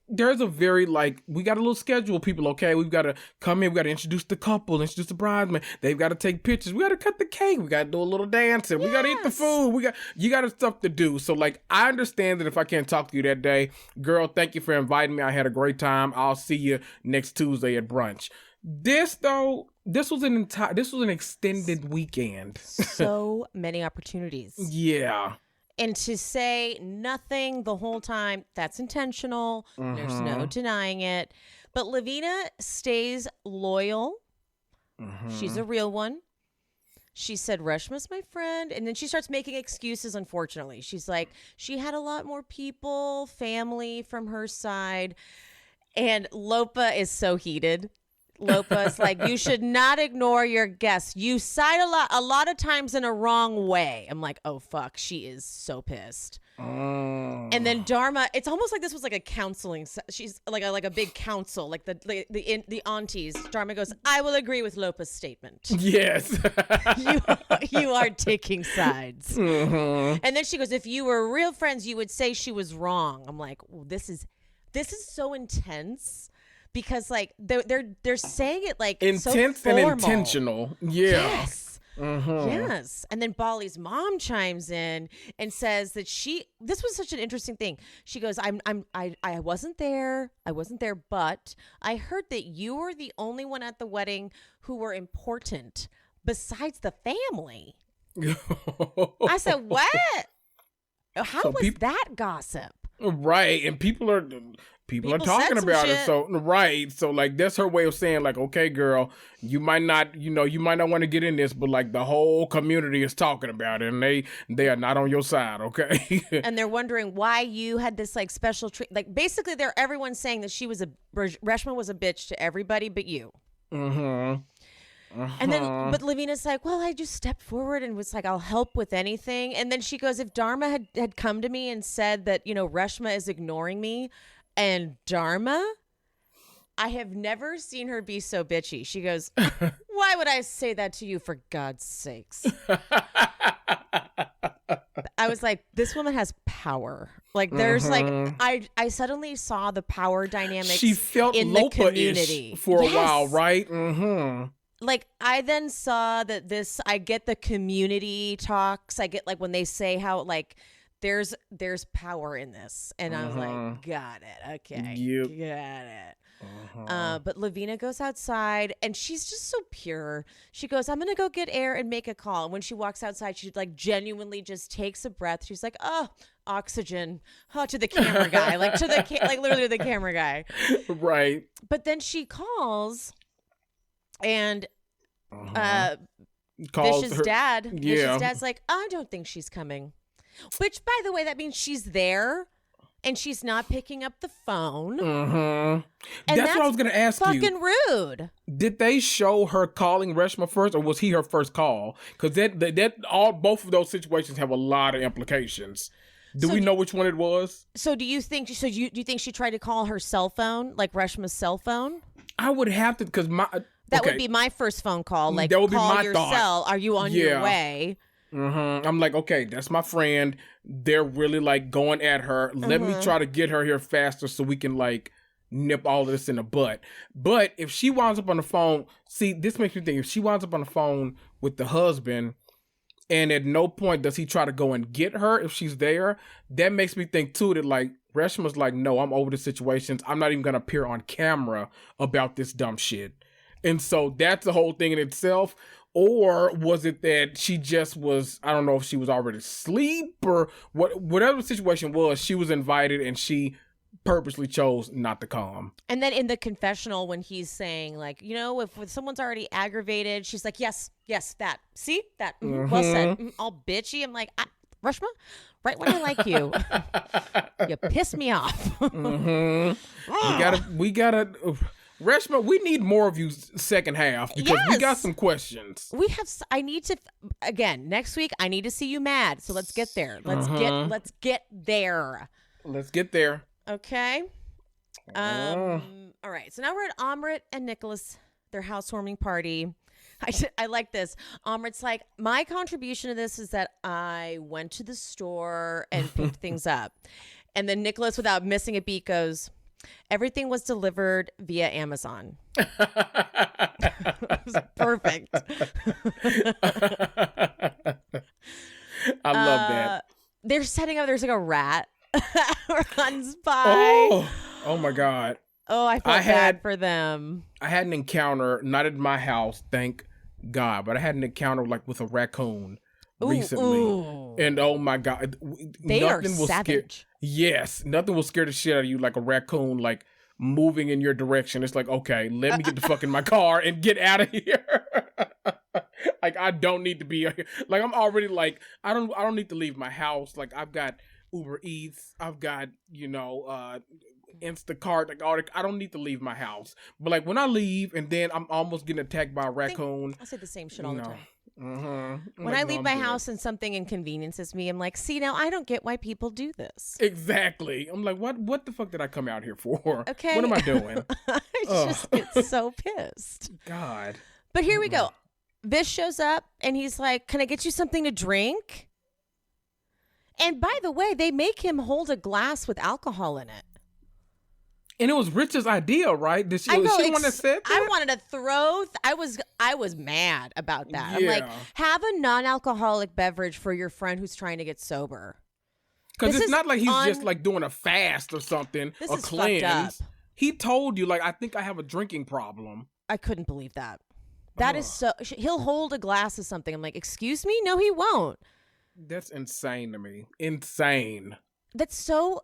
There's a very, like, we got a little schedule, people, okay? We've got to come in, we got to introduce the couple, introduce the bridesmaid. They've got to take pictures. We got to cut the cake. We got to do a little dancing. We got to eat the food. You got stuff to do. So, like, I understand that if I can't talk to you that day, girl, thank you for inviting me. I had a great time. I'll see you next Tuesday at brunch. This, though, this was an extended weekend. So many opportunities. Yeah. And to say nothing the whole time, that's intentional. There's no denying it. But Lavina stays loyal. She's a real one. She said, Reshma's my friend. And then she starts making excuses, unfortunately. She's like, she had a lot more people, family from her side. And Lopa is so heated. Lopa's like, you should not ignore your guests. You side a lot of times in a wrong way. I'm like, oh fuck, she is so pissed. And then Dharma, it's almost like this was like a counseling. She's like a big council, like the aunties. Dharma goes, I will agree with Lopa's statement. Yes. you are taking sides. And then she goes, if you were real friends, you would say she was wrong. I'm like, well, this is so intense. Because like they're saying it like intense so and intentional. Yeah. Yes. Yes. And then Bali's mom chimes in and says that this was such an interesting thing. She goes, I wasn't there. But I heard that you were the only one at the wedding who were important besides the family. I said, what? How was that gossip? Right. And people are talking about it. So, right. So, like, that's her way of saying, like, okay, girl, you might not want to get in this, but, like, the whole community is talking about it, and they are not on your side, okay? And they're wondering why you had this, like, special treat. Like, basically, everyone's saying that Reshma was a bitch to everybody but you. And then, but Lavina's like, well, I just stepped forward and was like, I'll help with anything. And then she goes, if Dharma had come to me and said that, Reshma is ignoring me, and Dharma, I have never seen her be so bitchy. She goes, why would I say that to you, for God's sakes? I was like, this woman has power. Like, there's like, I suddenly saw the power dynamics. She felt in the community Lopa-ish for a while, right? Like, I then saw that I get the community talks. I get like when they say how like there's power in this, and I was like, got it, okay, got it. But Lavina goes outside, and she's just so pure. She goes, I'm gonna go get air and make a call. And when she walks outside, she like genuinely just takes a breath. She's like, oh, oxygen. To the camera guy, like like literally the camera guy, right? But then she calls. And Vish's dad's like, I don't think she's coming. Which, by the way, that means she's there and she's not picking up the phone. And that's what I was going to ask you. Fucking rude. Did they show her calling Reshma first, or was he her first call? Because both of those situations have a lot of implications. Do we know which one it was? So do you think she tried to call her cell phone, like Reshma's cell phone? I would have to, because that would be my first phone call. Like, that would call be my your thought. cell. Are you on your way? I'm like, okay, that's my friend. They're really like going at her. Let me try to get her here faster so we can like nip all of this in the butt. But if she winds up on the phone, see, this makes me think, if she winds up on the phone with the husband and at no point does he try to go and get her if she's there, that makes me think too that like Reshma's like, no, I'm over the situations. I'm not even going to appear on camera about this dumb shit. And so that's the whole thing in itself. Or was it that she just was, I don't know if she was already asleep or whatever the situation was, she was invited and she purposely chose not to come. And then in the confessional, when he's saying like, you know, if someone's already aggravated, she's like, yes, that. See? That. Well said. All bitchy. I'm like, Reshma, right when I like you, you piss me off. We gotta. Reshma, we need more of you second half because we got some questions. I need to, again, next week, I need to see you mad. So let's get there. Let's get there. Let's get there. Okay. All right. So now we're at Amrit and Nicholas, their housewarming party. I like this. Amrit's like, my contribution to this is that I went to the store and picked things up. And then Nicholas, without missing a beat, goes, everything was delivered via Amazon. It was perfect. I love that. They're setting up, there's like a rat runs by. Oh my God. Oh, I felt bad for them. I had an encounter, not at my house, thank God, but I had an encounter like with a raccoon recently. Ooh. And oh my God. They are savage. Yes. Nothing will scare the shit out of you like a raccoon, like moving in your direction. It's like, okay, let me get the fuck in my car and get out of here. Like, I don't need to be here. Like, I'm already like, I don't need to leave my house. Like, I've got Uber Eats. I've got, Instacart, like all that. I don't need to leave my house. But like when I leave and then I'm almost getting attacked by a raccoon. I say the same shit all the time. When I leave my house and something inconveniences me, I'm like, see, now I don't get why people do this. Exactly. I'm like, what the fuck did I come out here for? Okay. What am I doing? I just get so pissed. God. But here we go. Vish shows up and he's like, can I get you something to drink? And by the way, they make him hold a glass with alcohol in it. And it was Rich's idea, right? Did she? I know, she the one that said that? I wanted to throw. I was mad about that. Yeah. I'm like, have a non-alcoholic beverage for your friend who's trying to get sober. Because it's not like he's just like doing a fast or something, this or is cleanse. Fucked up. He told you, like, I think I have a drinking problem. I couldn't believe that. That is so. He'll hold a glass of something. I'm like, excuse me? No, he won't. That's insane to me. Insane. That's so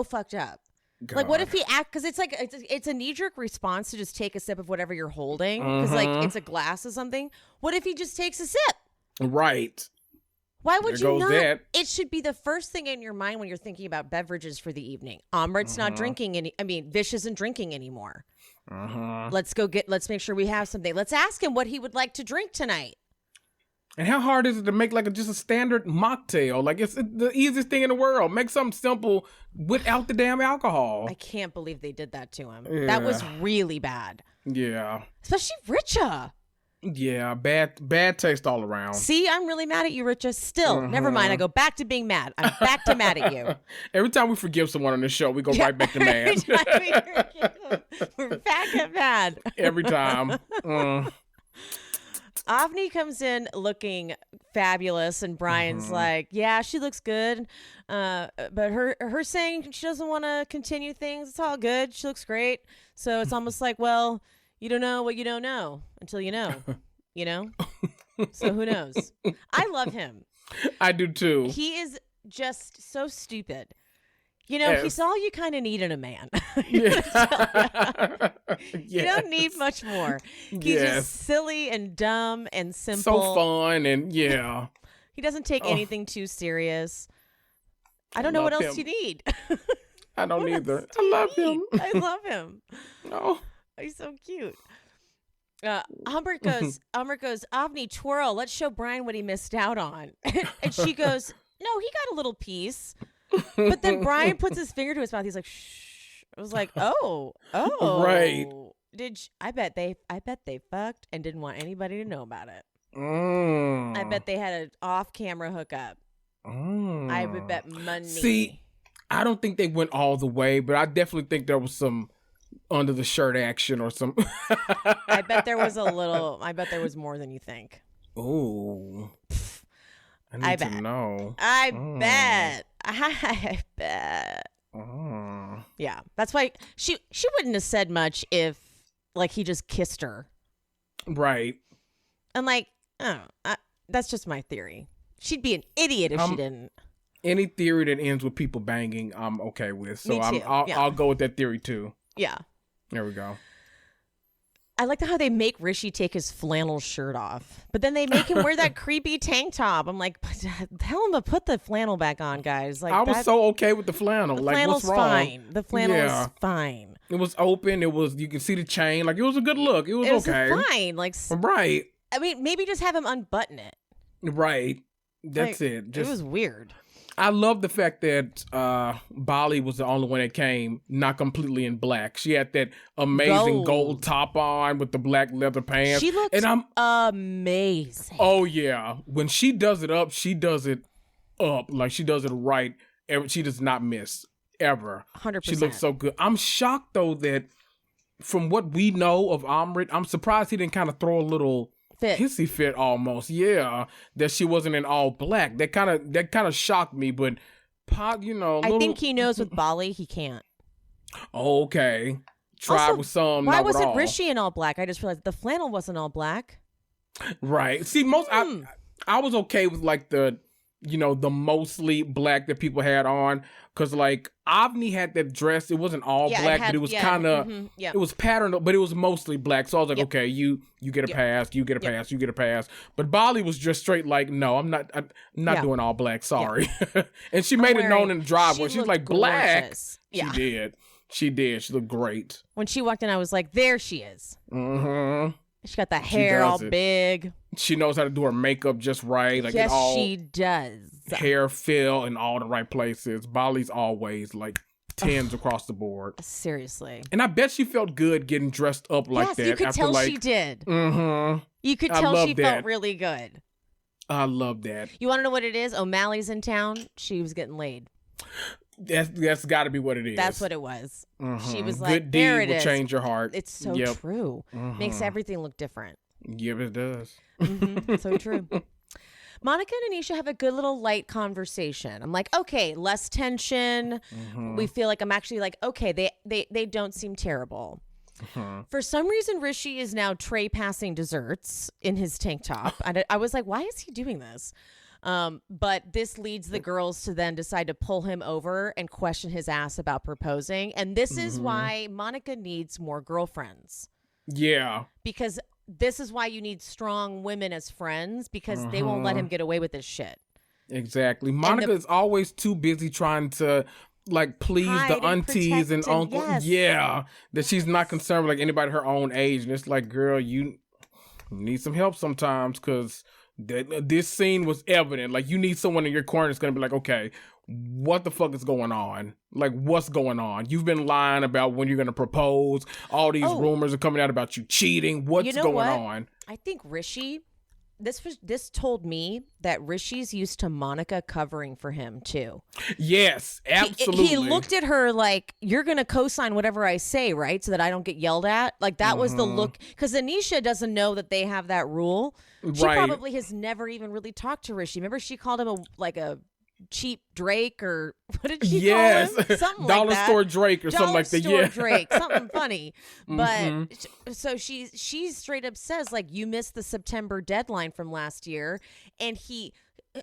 fucked up. God. Like, what if he because it's like it's a knee-jerk response to just take a sip of whatever you're holding because like it's a glass of something. What if he just takes a sip? Right. Why would you not? That. It should be the first thing in your mind when you're thinking about beverages for the evening. Amrit's not drinking Vish isn't drinking anymore. Let's make sure we have something. Let's ask him what he would like to drink tonight. And how hard is it to make like just a standard mocktail? Like it's the easiest thing in the world. Make something simple without the damn alcohol. I can't believe they did that to him. Yeah. That was really bad. Yeah. Especially Richa. Yeah, bad taste all around. See, I'm really mad at you, Richa. Still, never mind. I go back to being mad. I'm back to mad at you. Every time we forgive someone on this show, we go right back to mad. We're back at mad. Every time. Avni comes in looking fabulous, and Brian's like, yeah, she looks good. But her saying she doesn't want to continue things, it's all good. She looks great. So it's almost like, well, you don't know what you don't know until you know, So who knows? I love him. I do too. He is just so stupid. He's all you kind of need in a man. You don't need much more. He's just silly and dumb and simple. So fun and yeah. He doesn't take anything too serious. I don't know what else you need. I don't either. I love him. I love him. Oh. He's so cute. Humbert goes, Avni, twirl. Let's show Brian what he missed out on. And she goes, no, he got a little piece. But then Brian puts his finger to his mouth. He's like, shh. I was like, oh. Right. I bet they fucked and didn't want anybody to know about it. I bet they had an off-camera hookup. I would bet money. See, I don't think they went all the way, but I definitely think there was some under the shirt action or some. I bet there was more than you think. Ooh. I need to know. I bet. Yeah, that's why she wouldn't have said much if like he just kissed her. Right. I'm like, that's just my theory. She'd be an idiot if she didn't. Any theory that ends with people banging, I'm okay with. So I'll go with that theory too. Yeah. There we go. I like how they make Rishi take his flannel shirt off, but then they make him wear that creepy tank top. I'm like, tell him to put the flannel back on, guys. Like, I was so okay with the flannel. The like, flannel's what's wrong? fine. The flannel is fine. It was open. You can see the chain. Like, it was a good look. It was okay. Fine. Like, right. I mean, maybe just have him unbutton it. Right. That's it. It was weird. I love the fact that Bali was the only one that came not completely in black. She had that amazing gold top on with the black leather pants. She looks amazing. Oh, yeah. When she does it up, she does it up. Like, she does it right. She does not miss, ever. 100%. She looks so good. I'm shocked, though, that from what we know of Amrit, I'm surprised he didn't kind of throw a little hissy fit almost. Yeah, that she wasn't in all black. That kind of shocked me, but I think he knows with Bali he can't. Okay. Try with some. Why not wasn't with all. Rishi in all black? I just realized the flannel wasn't all black. Right. See, I was okay with like the mostly black that people had on, because like Avni had that dress. It wasn't all black, but it was kind of it was patterned, but it was mostly black. So I was like, okay, you get a pass, you get a pass, you get a pass. But Bali was just straight like, no, I'm not doing all black. Sorry. And she made it known in the driveway. She's like, black. Yeah. She did. She looked great. When she walked in, I was like, there she is. Mm-hmm. She got the hair all big. She knows how to do her makeup just right. Like, yes, she does. Hair fill in all the right places. Bali's always like 10s across the board. Seriously. And I bet she felt good getting dressed up like that. Yes, you could tell she did. Mm-hmm. You could tell she felt really good. I love that. You want to know what it is? O'Malley's in town. She was getting laid. That's got to be what it is. That's what it was. Mm-hmm. She was like, good there deed it will is. change your heart. It's so true. Mm-hmm. Makes everything look different. Yep, it does. Mm-hmm. So true. Monica and Anisha have a good little light conversation. I'm like, okay, less tension. Mm-hmm. We feel like I'm actually like, okay, they don't seem terrible. Mm-hmm. For some reason, Rishi is now tray passing desserts in his tank top. I was like, why is he doing this? But this leads the girls to then decide to pull him over and question his ass about proposing. And this is why Monica needs more girlfriends. Yeah. Because this is why you need strong women as friends, because they won't let him get away with this shit. Exactly. Monica is always too busy trying to like please the aunties and uncles. Yes. Yeah. That she's not concerned with like anybody her own age. And it's like, girl, you need some help sometimes, because this scene was evident. Like, you need someone in your corner that's going to be like, okay, what the fuck is going on? Like, what's going on? You've been lying about when you're going to propose. All these rumors are coming out about you cheating. What's going on? I think Rishi, this told me that Rishi's used to Monica covering for him too. Yes, absolutely. He looked at her like, you're going to co-sign whatever I say, right? So that I don't get yelled at. Like, that was the look. Because Anisha doesn't know that they have that rule. She probably has never even really talked to Rishi. Remember, she called him a cheap Drake, or what did she call him? Something Dollar like that. Store Drake or something like that. Dollar Store Drake, something funny. But so she straight up says, like, you missed the September deadline from last year. And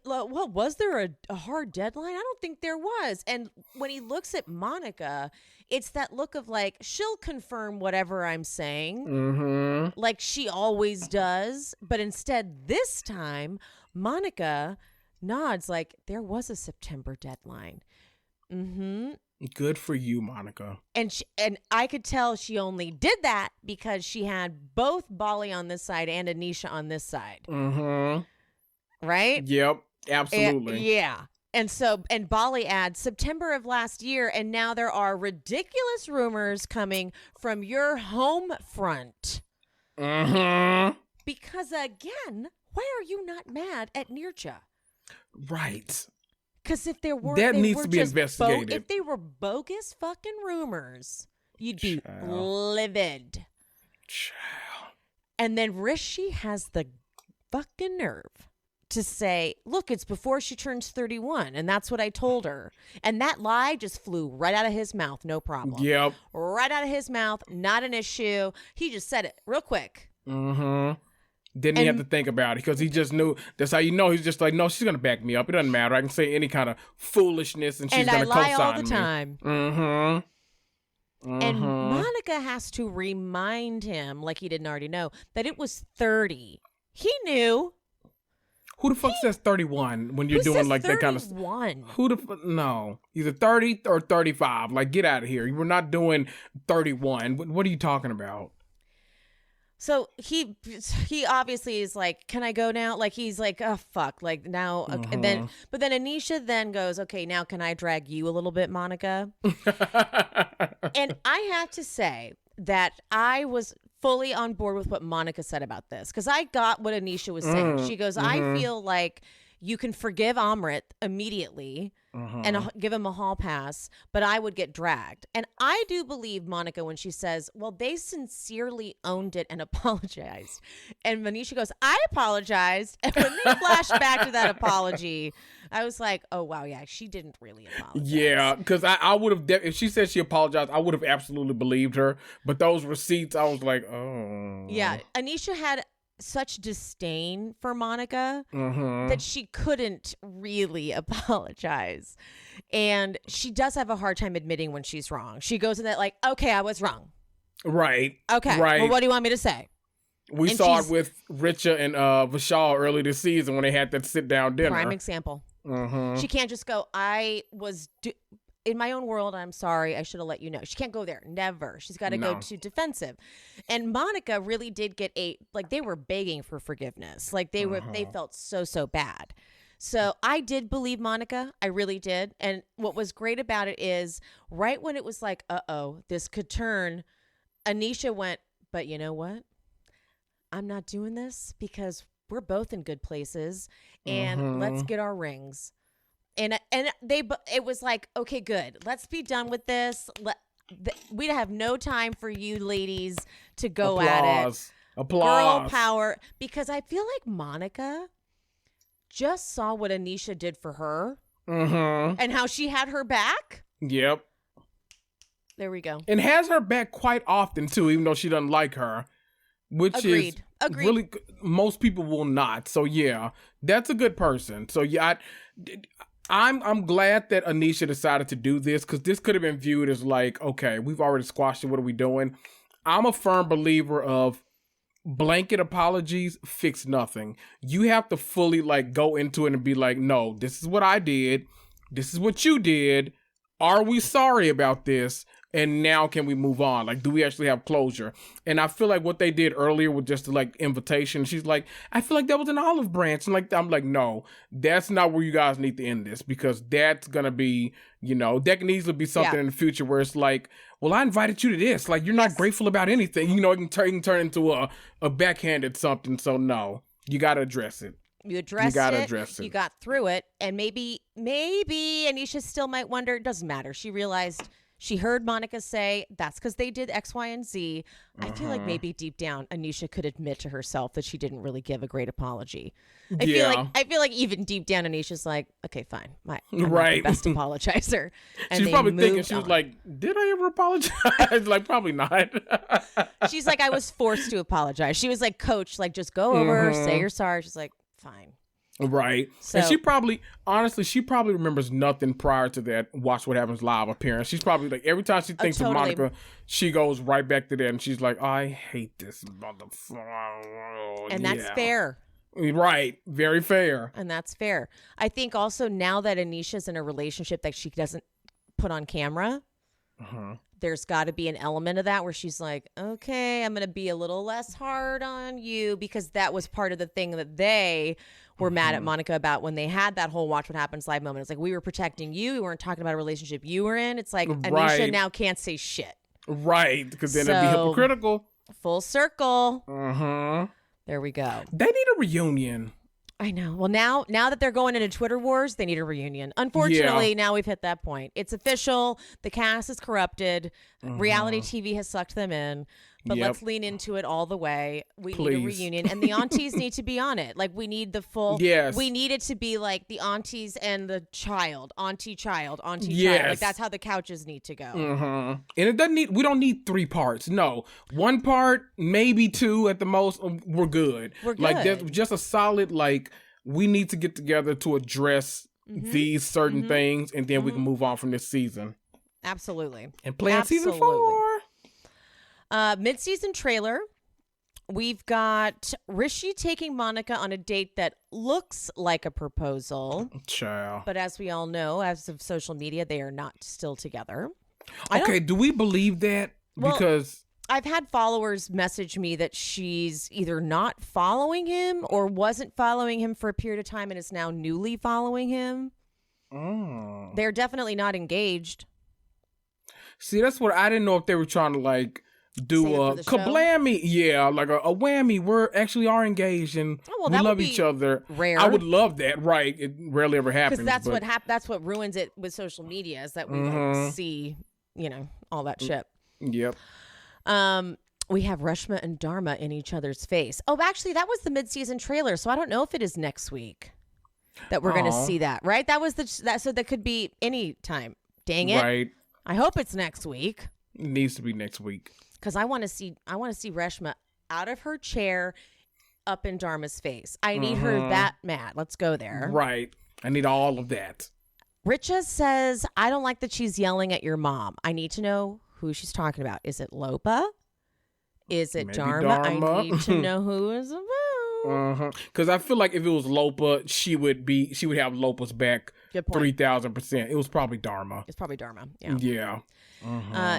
well, was there a hard deadline? I don't think there was. And when he looks at Monica, it's that look of like, she'll confirm whatever I'm saying, like she always does. But instead, this time, Monica nods like, there was a September deadline. Good for you, Monica. And I could tell she only did that because she had both Bali on this side and Anisha on this side. Right? Yep, absolutely. Yeah. And Bali adds September of last year, and now there are ridiculous rumors coming from your home front. Because again, why are you not mad at Nirja? Right. Because if there were that they needs were to be just investigated. if they were bogus fucking rumors, you'd be livid. Child. And then Rishi has the fucking nerve to say, look, it's before she turns 31. And that's what I told her. And that lie just flew right out of his mouth. No problem. Yep. Right out of his mouth. Not an issue. He just said it real quick. Mm-hmm. Didn't he have to think about it because he just knew. That's how you know. He's just like, no, she's going to back me up. It doesn't matter. I can say any kind of foolishness and she's going to co-sign me. And I lie all the time. Mm-hmm. And Monica has to remind him, like he didn't already know, that it was 30. He knew. Who the fuck says 31 when you're Who doing says like 31? that kind of stuff? Who the fuck? No. Either 30 or 35. Like, get out of here. We're not doing 31. What are you talking about? So he obviously is like, can I go now? Like, he's like, oh, fuck. Like, now. Okay. And but then Anisha then goes, okay, now can I drag you a little bit, Monica? And I have to say that I was fully on board with what Monica said about this because I got what Anisha was saying. She goes, I feel like you can forgive Amrit immediately and give him a hall pass, but I would get dragged. And I do believe Monica when she says, well, they sincerely owned it and apologized. And Manisha goes, I apologized. And when they flashed back to that apology, I was like, oh, wow, yeah, she didn't really apologize. Yeah, because I would have, if she said she apologized, I would have absolutely believed her. But those receipts, I was like, oh. Yeah, Anisha had such disdain for Monica that she couldn't really apologize. And she does have a hard time admitting when she's wrong. She goes in that like, okay, I was wrong. Right. Okay. Right. Well, what do you want me to say? We saw it with Richa and Vishal early this season when they had that sit-down dinner. Prime example. She can't just go, I was... in my own world, I'm sorry. I should have let you know. She can't go there. Never. She's got to go to defensive. And Monica really did get they were begging for forgiveness. Like they felt so bad. So I did believe Monica. I really did. And what was great about it is right when it was like, uh-oh, this could turn, Anisha went, but you know what? I'm not doing this because we're both in good places and let's get our rings. And it was like, okay, good. Let's be done with this. We have no time for you ladies to go at it. Applause. Girl power. Because I feel like Monica just saw what Anisha did for her and how she had her back. Yep. There we go. And has her back quite often, too, even though she doesn't like her. Which is really, most people will not. So, yeah, that's a good person. So, yeah, I'm glad that Anisha decided to do this because this could have been viewed as like, okay, we've already squashed it. What are we doing? I'm a firm believer of blanket apologies fix nothing. You have to fully like go into it and be like, no, this is what I did. This is what you did. Are we sorry about this? And now can we move on? Like, do we actually have closure? And I feel like what they did earlier with just like invitation, she's like, I feel like that was an olive branch. And like, I'm like, no, that's not where you guys need to end this because that's going to be, that can easily be something in the future where it's like, well, I invited you to this. Like, you're not grateful about anything. It can turn into a backhanded something. So no, you got to address it. You gotta address it. You got through it. And maybe Anisha still might wonder. It doesn't matter. She realized... She heard Monica say, that's because they did X, Y, and Z. I feel like maybe deep down, Anisha could admit to herself that she didn't really give a great apology. I feel like even deep down, Anisha's like, okay, fine. I'm not the best apologizer. And she's probably thinking, she was like, did I ever apologize? Like, probably not. She's like, I was forced to apologize. She was like, coach, like, just go over, say you're sorry. She's like, fine. Right. So, and she probably remembers nothing prior to that Watch What Happens Live appearance. She's probably like, every time she thinks of Monica, she goes right back to that and she's like, I hate this motherfucker. And that's fair. Right. Very fair. And that's fair. I think also now that Anisha's in a relationship that she doesn't put on camera, there's got to be an element of that where she's like, okay, I'm going to be a little less hard on you because that was part of the thing that they were mad at Monica about when they had that whole Watch What Happens Live moment. It's like, we were protecting you. We weren't talking about a relationship you were in. It's like, Anisha now can't say shit. Right. Because then it'd be hypocritical. Full circle. There we go. They need a reunion. I know. Well, now that they're going into Twitter wars, they need a reunion. Unfortunately, now we've hit that point. It's official. The cast is corrupted. Reality TV has sucked them in. But let's lean into it all the way. We need a reunion. And the aunties need to be on it. Like, we need the full... Yes. We need it to be like the aunties and the child. Auntie, child. Auntie, Yes. child. Like, that's how the couches need to go. And it doesn't need... We don't need 3 parts. No. 1 part, maybe 2 at the most. We're good. We're good. Like, there's just a solid, like, we need to get together to address these certain things, and then we can move on from this season. Absolutely. And plan season 4. Mid-season trailer. We've got Rishi taking Monica on a date that looks like a proposal. Child. But as we all know, as of social media, they are not still together. Okay, do we believe that? Well, Because I've had followers message me that she's either not following him or wasn't following him for a period of time and is now newly following him. They're definitely not engaged. See, that's what I didn't know if they were trying to like do Save it a for the show? kablammy. Yeah, like a whammy. We're actually are engaged and we that would love be each other. rare. I would love that. Right. It rarely ever happens. Because that's but, that's what ruins it with social media is that we like, see, all that shit. Yep. We have Reshma and Dharma in each other's face. Oh, actually, that was the mid-season trailer, so I don't know if it is next week that we're going to see that. Right? That was so that could be any time. Dang it! Right. I hope it's next week. It needs to be next week. Because I want to see Reshma out of her chair, up in Dharma's face. I need her that mad. Let's go there. Right. I need all of that. Richa says, "I don't like that she's yelling at your mom. I need to know who she's talking about. Is it Lopa? Is it Maybe Dharma? Dharma. I need to know who is about." Because I feel like if it was Lopa, she would have Lopa's back Good point. 3,000%. It was probably Dharma. It's probably Dharma. Yeah. Yeah.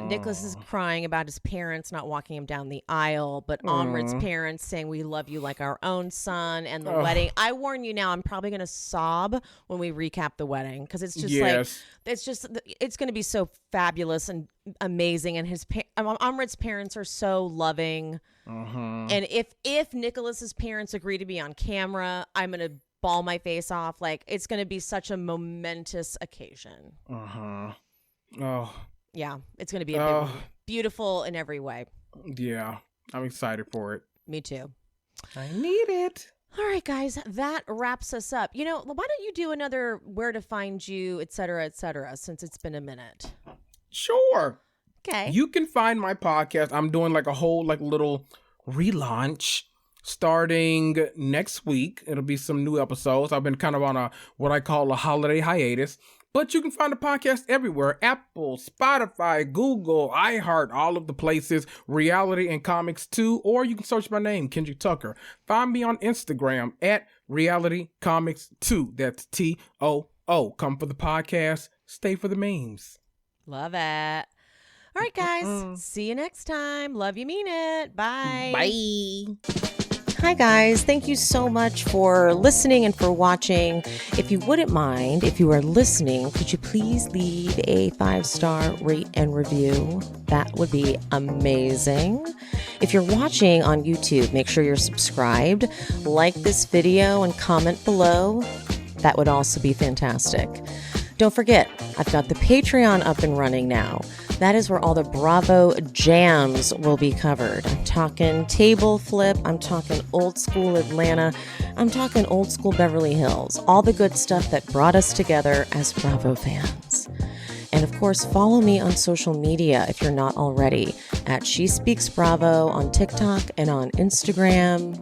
Nicholas is crying about his parents not walking him down the aisle, but Amrit's parents saying we love you like our own son, and the wedding. I warn you now, I'm probably going to sob when we recap the wedding because it's just it's going to be so fabulous and amazing. And Amrit's parents are so loving. And if Nicholas's parents agree to be on camera, I'm going to bawl my face off. Like, it's going to be such a momentous occasion. Oh. Yeah, it's going to be a big one. Beautiful in every way. Yeah, I'm excited for it. Me too. I need it. All right, guys, that wraps us up. Why don't you do another where to find you, et cetera, since it's been a minute. Sure. Okay. You can find my podcast. I'm doing like a whole like little relaunch starting next week. It'll be some new episodes. I've been kind of on what I call a holiday hiatus. But you can find the podcast everywhere. Apple, Spotify, Google, iHeart, all of the places. Reality and Comics 2. Or you can search my name, Kendrick Tucker. Find me on Instagram at Reality Comics 2. That's TOO. Come for the podcast. Stay for the memes. Love it. All right, guys. See you next time. Love you, mean it. Bye. Bye. Hi guys, thank you so much for listening and for watching. If you wouldn't mind, if you are listening, could you please leave a 5-star rate and review? That would be amazing. If you're watching on YouTube, make sure you're subscribed, like this video, and comment below. That would also be fantastic. Don't forget, I've got the Patreon up and running now. That is where all the Bravo jams will be covered. I'm talking table flip. I'm talking old school Atlanta. I'm talking old school Beverly Hills. All the good stuff that brought us together as Bravo fans. And of course, follow me on social media if you're not already at She Speaks Bravo on TikTok and on Instagram.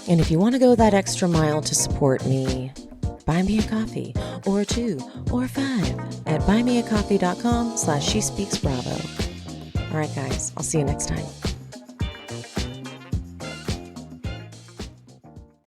And if you want to go that extra mile to support me, buy me a coffee, or 2, or 5 at buymeacoffee.com/SheSpeaksBravo. All right, guys, I'll see you next time.